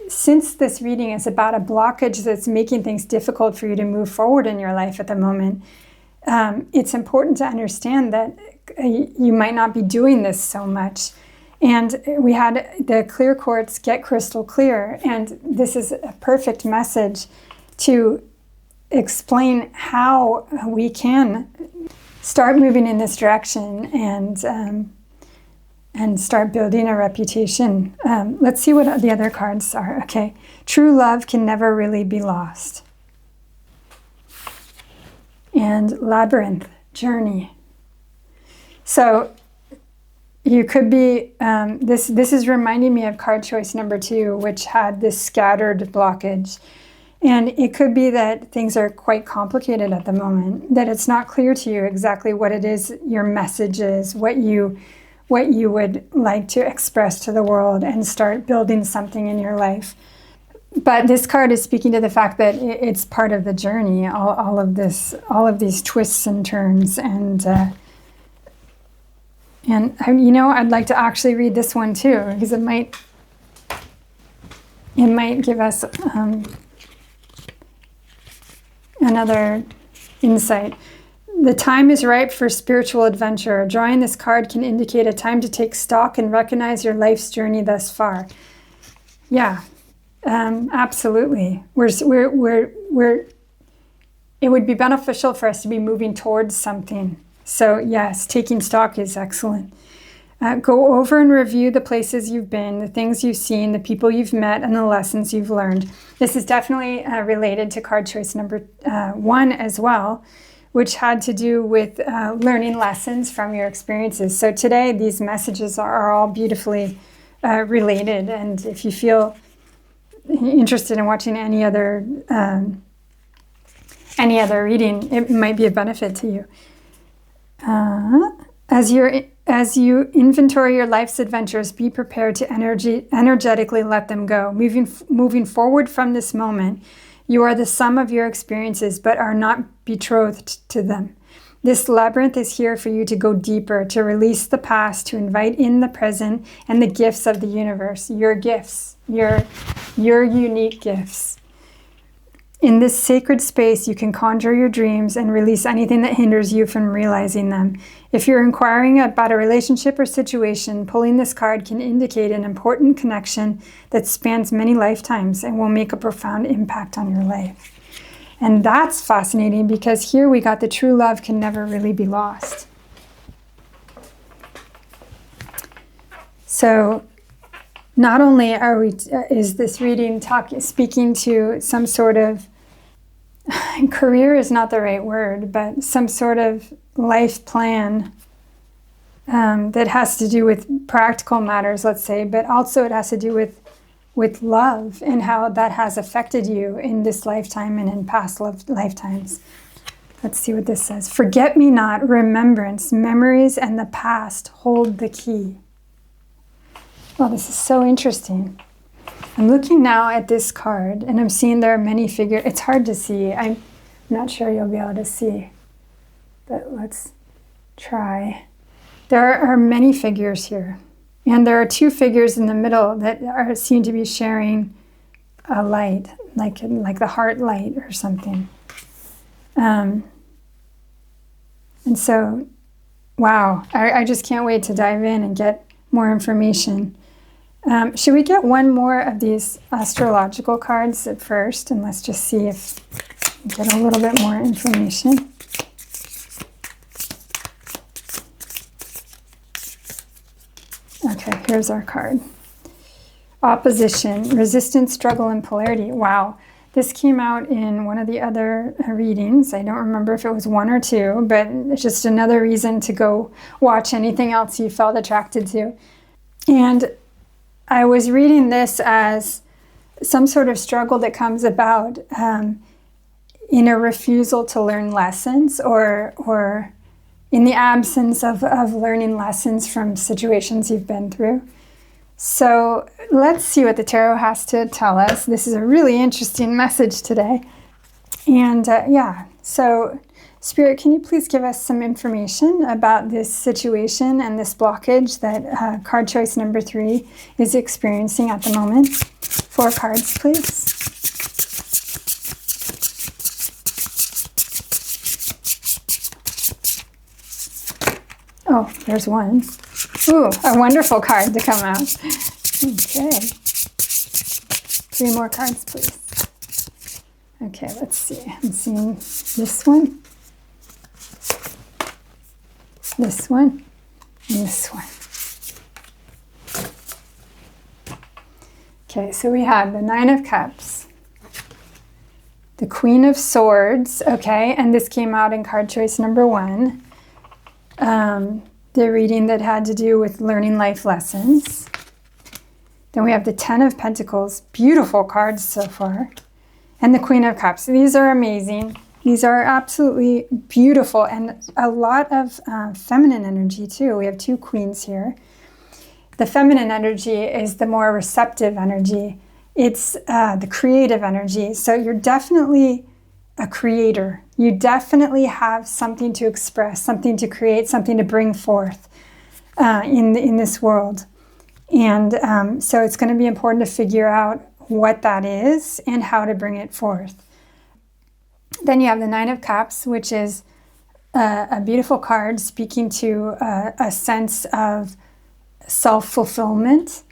since this reading is about a blockage that's making things difficult for you to move forward in your life at the moment, it's important to understand that you might not be doing this so much. And we had the clear quartz get crystal clear, and this is a perfect message to explain how we can start moving in this direction and start building a reputation. Let's see what the other cards are. Okay, true love can never really be lost. And labyrinth, journey. So you could be, this is reminding me of card choice number 2, which had this scattered blockage. And it could be that things are quite complicated at the moment, that it's not clear to you exactly what it is, your message is, what you would like to express to the world and start building something in your life. But this card is speaking to the fact that it's part of the journey, all of these twists and turns. And I'd like to actually read this one too, because it might give us another insight. The time is ripe for spiritual adventure. Drawing this card can indicate a time to take stock and recognize your life's journey thus far. Yeah, absolutely. It would be beneficial for us to be moving towards something. So yes, taking stock is excellent. Go over and review the places you've been, the things you've seen, the people you've met, and the lessons you've learned. This is definitely related to card choice number 1 as well, which had to do with learning lessons from your experiences. So today, these messages are all beautifully related. And if you feel interested in watching any other reading, it might be a benefit to you. As you inventory your life's adventures, be prepared to energetically let them go. Moving forward from this moment, you are the sum of your experiences, but are not betrothed to them. This labyrinth is here for you to go deeper, to release the past, to invite in the present and the gifts of the universe, your gifts, your unique gifts. In this sacred space, you can conjure your dreams and release anything that hinders you from realizing them. If you're inquiring about a relationship or situation, pulling this card can indicate an important connection that spans many lifetimes and will make a profound impact on your life. And that's fascinating because here we got the true love can never really be lost. So not only is this reading speaking to some sort of, career is not the right word, but some sort of life plan that has to do with practical matters, let's say, but also it has to do with love and how that has affected you in this lifetime and in past lifetimes. Let's see what this says. Forget me not, remembrance, memories, and the past hold the key. Well, this is so interesting. I'm looking now at this card and I'm seeing there are many figures. It's hard to see. I'm not sure you'll be able to see, but let's try. There are many figures here. And there are 2 figures in the middle that seem to be sharing a light, like the heart light or something. And so, wow, I just can't wait to dive in and get more information. Should we get one more of these astrological cards at first? And let's just see if we get a little bit more information. Okay, here's our card. Opposition, resistance, struggle, and polarity. Wow, This came out in one of the other readings. I don't remember if it was one or two, but it's just another reason to go watch anything else you felt attracted to. And I was reading this as some sort of struggle that comes about in a refusal to learn lessons, or in the absence of learning lessons from situations you've been through. So let's see what the tarot has to tell us. This is a really interesting message today. And so Spirit, can you please give us some information about this situation and this blockage that card choice number 3 is experiencing at the moment? 4 cards, please. Oh, there's one. Ooh, a wonderful card to come out. Okay. 3 more cards, please. Okay, let's see. I'm seeing this one, this one, and this one. Okay, so we have the 9 of Cups, the Queen of Swords, okay, and this came out in card choice number 1. The reading that had to do with learning life lessons. Then we have the 10 of Pentacles, beautiful cards so far, and the Queen of Cups. These are amazing. These are absolutely beautiful, and a lot of feminine energy too. We have 2 queens here. The feminine energy is the more receptive energy. It's the creative energy. So you're definitely a creator. You definitely have something to express, something to create, something to bring forth in this world. And so it's going to be important to figure out what that is and how to bring it forth. Then you have the 9 of Cups, which is a beautiful card speaking to a sense of self-fulfillment.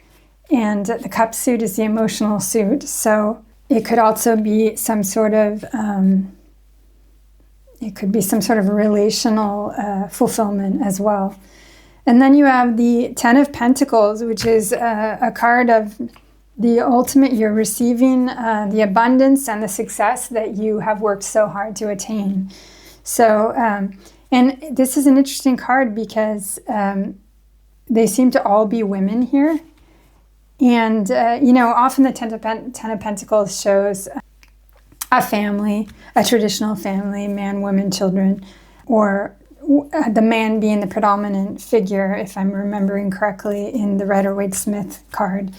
And the cup suit is the emotional suit. So it could also be some sort of relational fulfillment as well. And then you have the 10 of Pentacles, which is a card of the ultimate. You're receiving the abundance and the success that you have worked so hard to attain. So, and this is an interesting card because they seem to all be women here. And, often the 10 of Pentacles shows a family, a traditional family, man, woman, children, or the man being the predominant figure, if I'm remembering correctly, in the Rider-Waite-Smith card.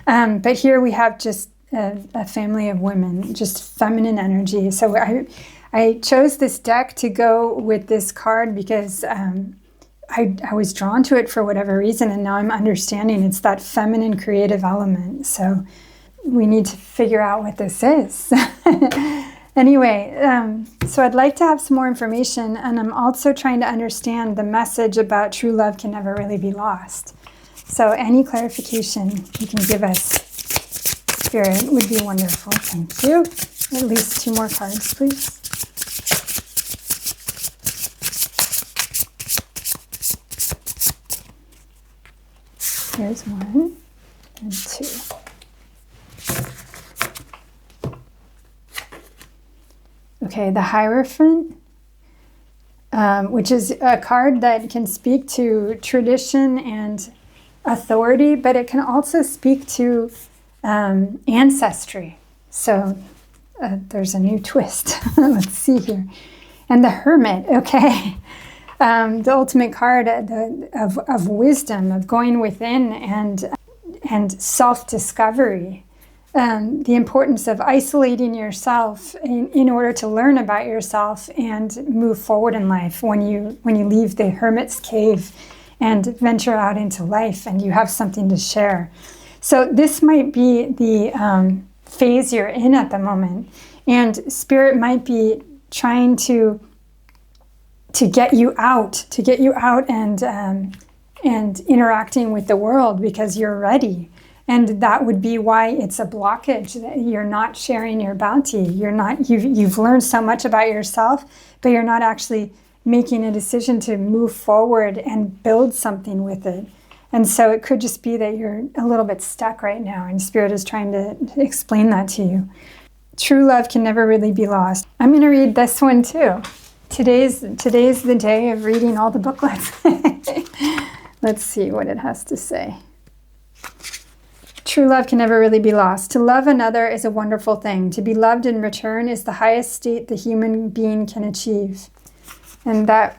But here we have just a family of women, just feminine energy. So I chose this deck to go with this card because I was drawn to it for whatever reason, and now I'm understanding it's that feminine creative element. So we need to figure out what this is. Anyway, so I'd like to have some more information, and I'm also trying to understand the message about true love can never really be lost. So any clarification you can give us, Spirit, would be wonderful. Thank you. At least 2 more cards, please. Here's 1 and 2. Okay, the Hierophant, which is a card that can speak to tradition and authority, but it can also speak to ancestry. So there's a new twist. Let's see here. And the Hermit, okay. The ultimate card of wisdom, of going within and self-discovery. The importance of isolating yourself in order to learn about yourself and move forward in life when you leave the hermit's cave and venture out into life and you have something to share. So this might be the phase you're in at the moment, and Spirit might be trying to get you out and interacting with the world because you're ready. And that would be why it's a blockage, that you're not sharing your bounty. You've learned so much about yourself, but you're not actually making a decision to move forward and build something with it. And so it could just be that you're a little bit stuck right now, and Spirit is trying to explain that to you. True love can never really be lost. I'm going to read this one too. Today's the day of reading all the booklets. Let's see what it has to say. True love can never really be lost. To love another is a wonderful thing. To be loved in return is the highest state the human being can achieve. And that,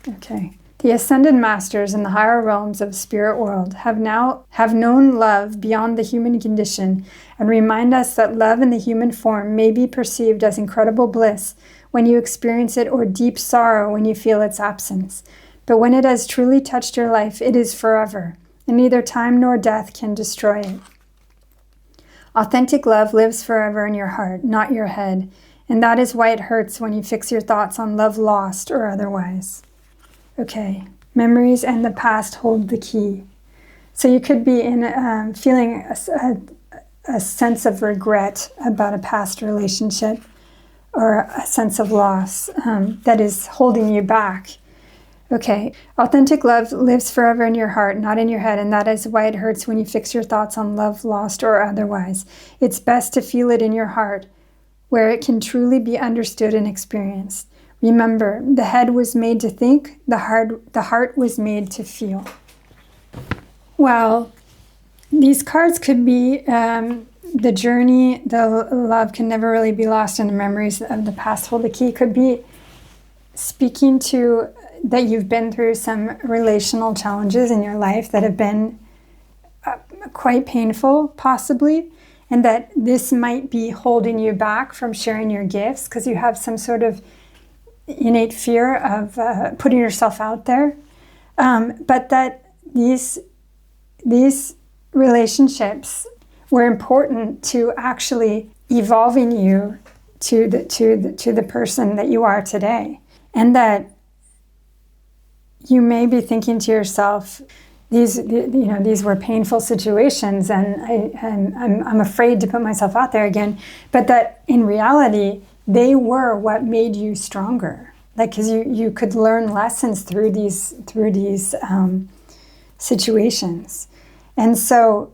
okay. The ascended masters in the higher realms of spirit world have known love beyond the human condition and remind us that love in the human form may be perceived as incredible bliss when you experience it or deep sorrow when you feel its absence. But when it has truly touched your life, it is forever, and neither time nor death can destroy it. Authentic love lives forever in your heart, not your head, and that is why it hurts when you fix your thoughts on love lost or otherwise. Okay, memories and the past hold the key. So you could be in feeling a sense of regret about a past relationship or a sense of loss that is holding you back. Okay, authentic love lives forever in your heart, not in your head, and that is why it hurts when you fix your thoughts on love lost or otherwise. It's best to feel it in your heart, where it can truly be understood and experienced. Remember, the head was made to think, the heart was made to feel. Well, these cards could be the journey, the love can never really be lost, and the memories of the past hold the key. Could be speaking to that you've been through some relational challenges in your life that have been quite painful, possibly, and that this might be holding you back from sharing your gifts because you have some sort of innate fear of putting yourself out there, but that these relationships were important to actually evolving you to the person that you are today, and that you may be thinking to yourself, these were painful situations, and I'm afraid to put myself out there again, but that in reality they were what made you stronger. Like, because you could learn lessons through these situations, and so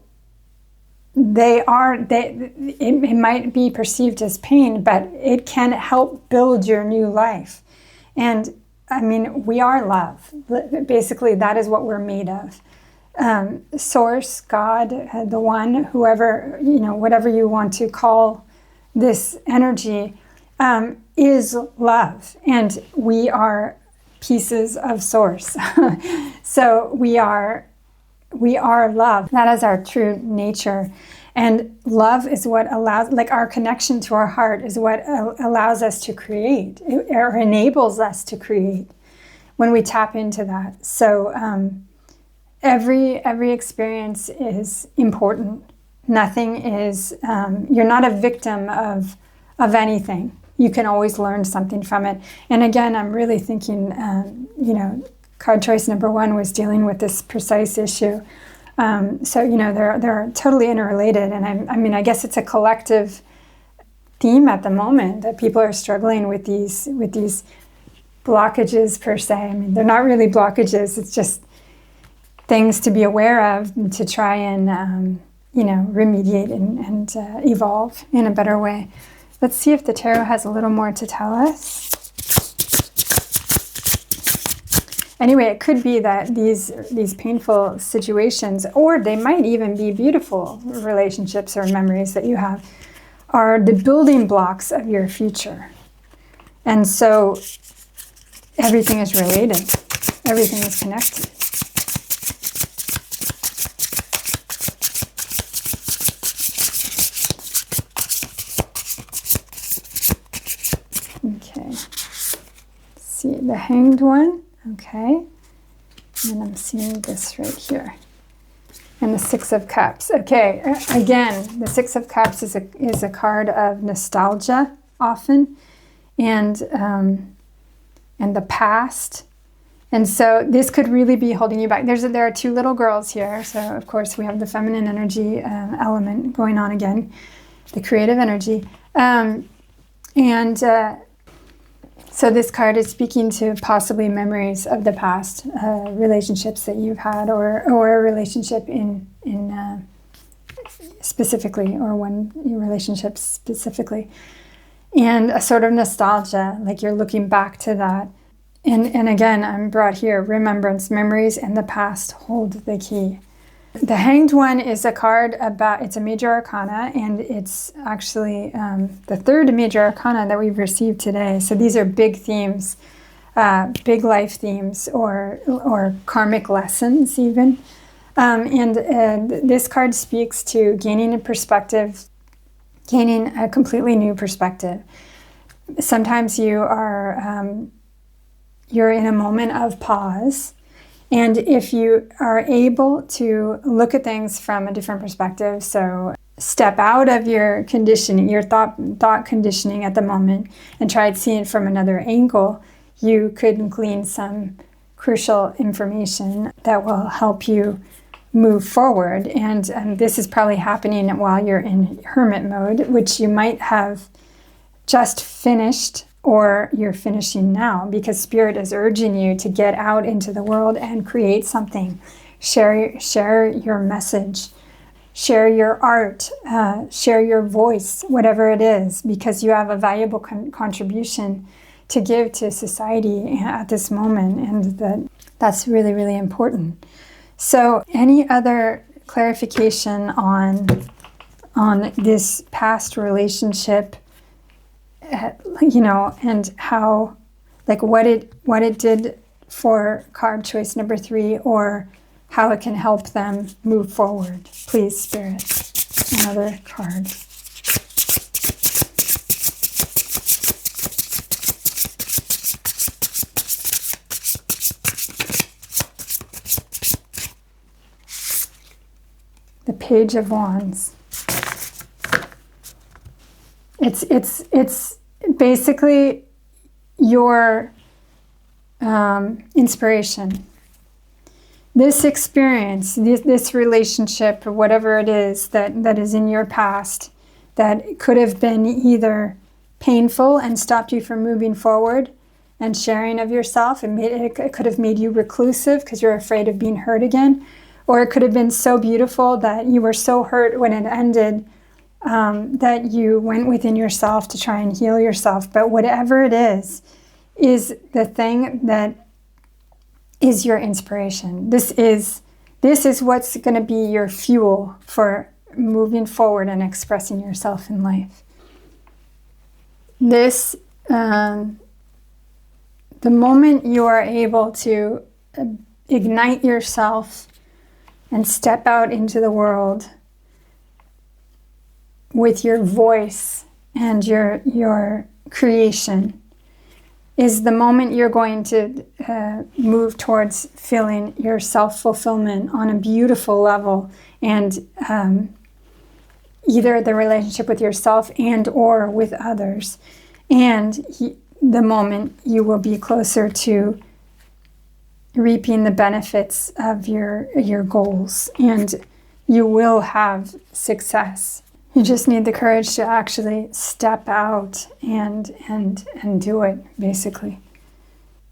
it might be perceived as pain, but it can help build your new life. And I mean, we are love. Basically, that is what we're made of. Source, God, the one, whoever, whatever you want to call this energy, is love, and we are pieces of source. So we are love. That is our true nature, and love is what allows, like, our connection to our heart is what allows us to create, or enables us to create when we tap into that. So every experience is important. Nothing is. You're not a victim of anything. You can always learn something from it. And again, I'm really thinking, card choice number 1 was dealing with this precise issue. So they're totally interrelated. And I guess it's a collective theme at the moment that people are struggling with these blockages per se. I mean, they're not really blockages. It's just things to be aware of and to try and remediate and evolve in a better way. Let's see if the tarot has a little more to tell us. Anyway, it could be that these painful situations, or they might even be beautiful relationships or memories that you have, are the building blocks of your future. And so everything is related. Everything is connected. Okay, see the Hanged One, okay, and I'm seeing this right here, and the Six of Cups. Okay, again, the Six of Cups is a card of nostalgia often, and the past, and so this could really be holding you back. There are 2 little girls here, so of course we have the feminine energy element going on again, the creative energy, so this card is speaking to possibly memories of the past, relationships that you've had, or a relationship in specifically, or one relationship specifically. And a sort of nostalgia, like you're looking back to that. And again, I'm brought here, remembrance, memories, and the past hold the key. The Hanged One is a card about, it's a major arcana, and it's actually the third major arcana that we've received today. So these are big themes, big life themes, or karmic lessons even. And this card speaks to gaining a perspective, gaining a completely new perspective. Sometimes you are, you're in a moment of pause. And if you are able to look at things from a different perspective, so step out of your conditioning, your thought conditioning at the moment, and try to see it from another angle, you could glean some crucial information that will help you move forward. And this is probably happening while you're in hermit mode, which you might have just finished, or you're finishing now, because Spirit is urging you to get out into the world and create something. Share your message, share your art, share your voice, whatever it is, because you have a valuable contribution to give to society at this moment, and that's really, really important. So any other clarification on this past relationship, and how, like what it did for card choice number 3, or how it can help them move forward? Please, Spirit, another card. The Page of Wands. It's basically your inspiration. This experience, this relationship, or whatever it is that is in your past, that could have been either painful and stopped you from moving forward and sharing of yourself, it could have made you reclusive because you're afraid of being hurt again, or it could have been so beautiful that you were so hurt when it ended that you went within yourself to try and heal yourself. But whatever it is the thing that is your inspiration. This is what's going to be your fuel for moving forward and expressing yourself in life. This, the moment you are able to ignite yourself and step out into the world with your voice and your creation, is the moment you're going to move towards feeling your self-fulfillment on a beautiful level, and either the relationship with yourself and or with others. And the moment you will be closer to reaping the benefits of your goals, and you will have success. You just need the courage to actually step out and do it, basically.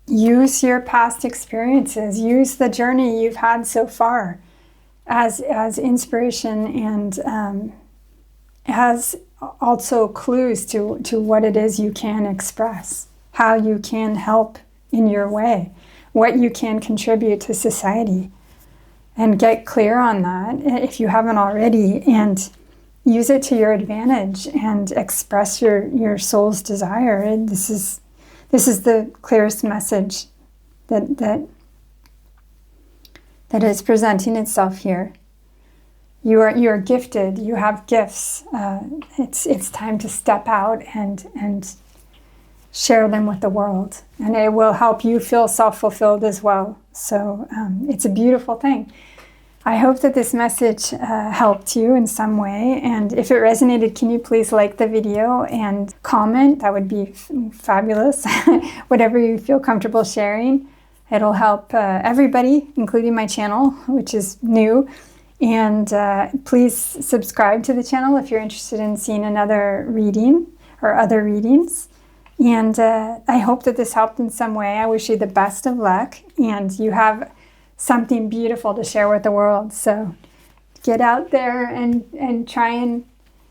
Use your past experiences, use the journey you've had so far as inspiration, and as also clues to what it is you can express, how you can help in your way, what you can contribute to society. And get clear on that if you haven't already, and use it to your advantage and express your soul's desire. And this is the clearest message that is presenting itself here. You are gifted. You have gifts. It's time to step out and share them with the world, and it will help you feel self-fulfilled as well. So it's a beautiful thing. I hope that this message helped you in some way, and if it resonated, can you please like the video and comment? That would be fabulous. Whatever you feel comfortable sharing. It'll help everybody, including my channel, which is new. And please subscribe to the channel if you're interested in seeing another reading or other readings. And I hope that this helped in some way. I wish you the best of luck, and you have something beautiful to share with the world. So get out there and try and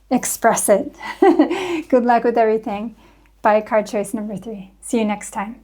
express it. Good luck with everything. Bye, card choice number 3. See you next time.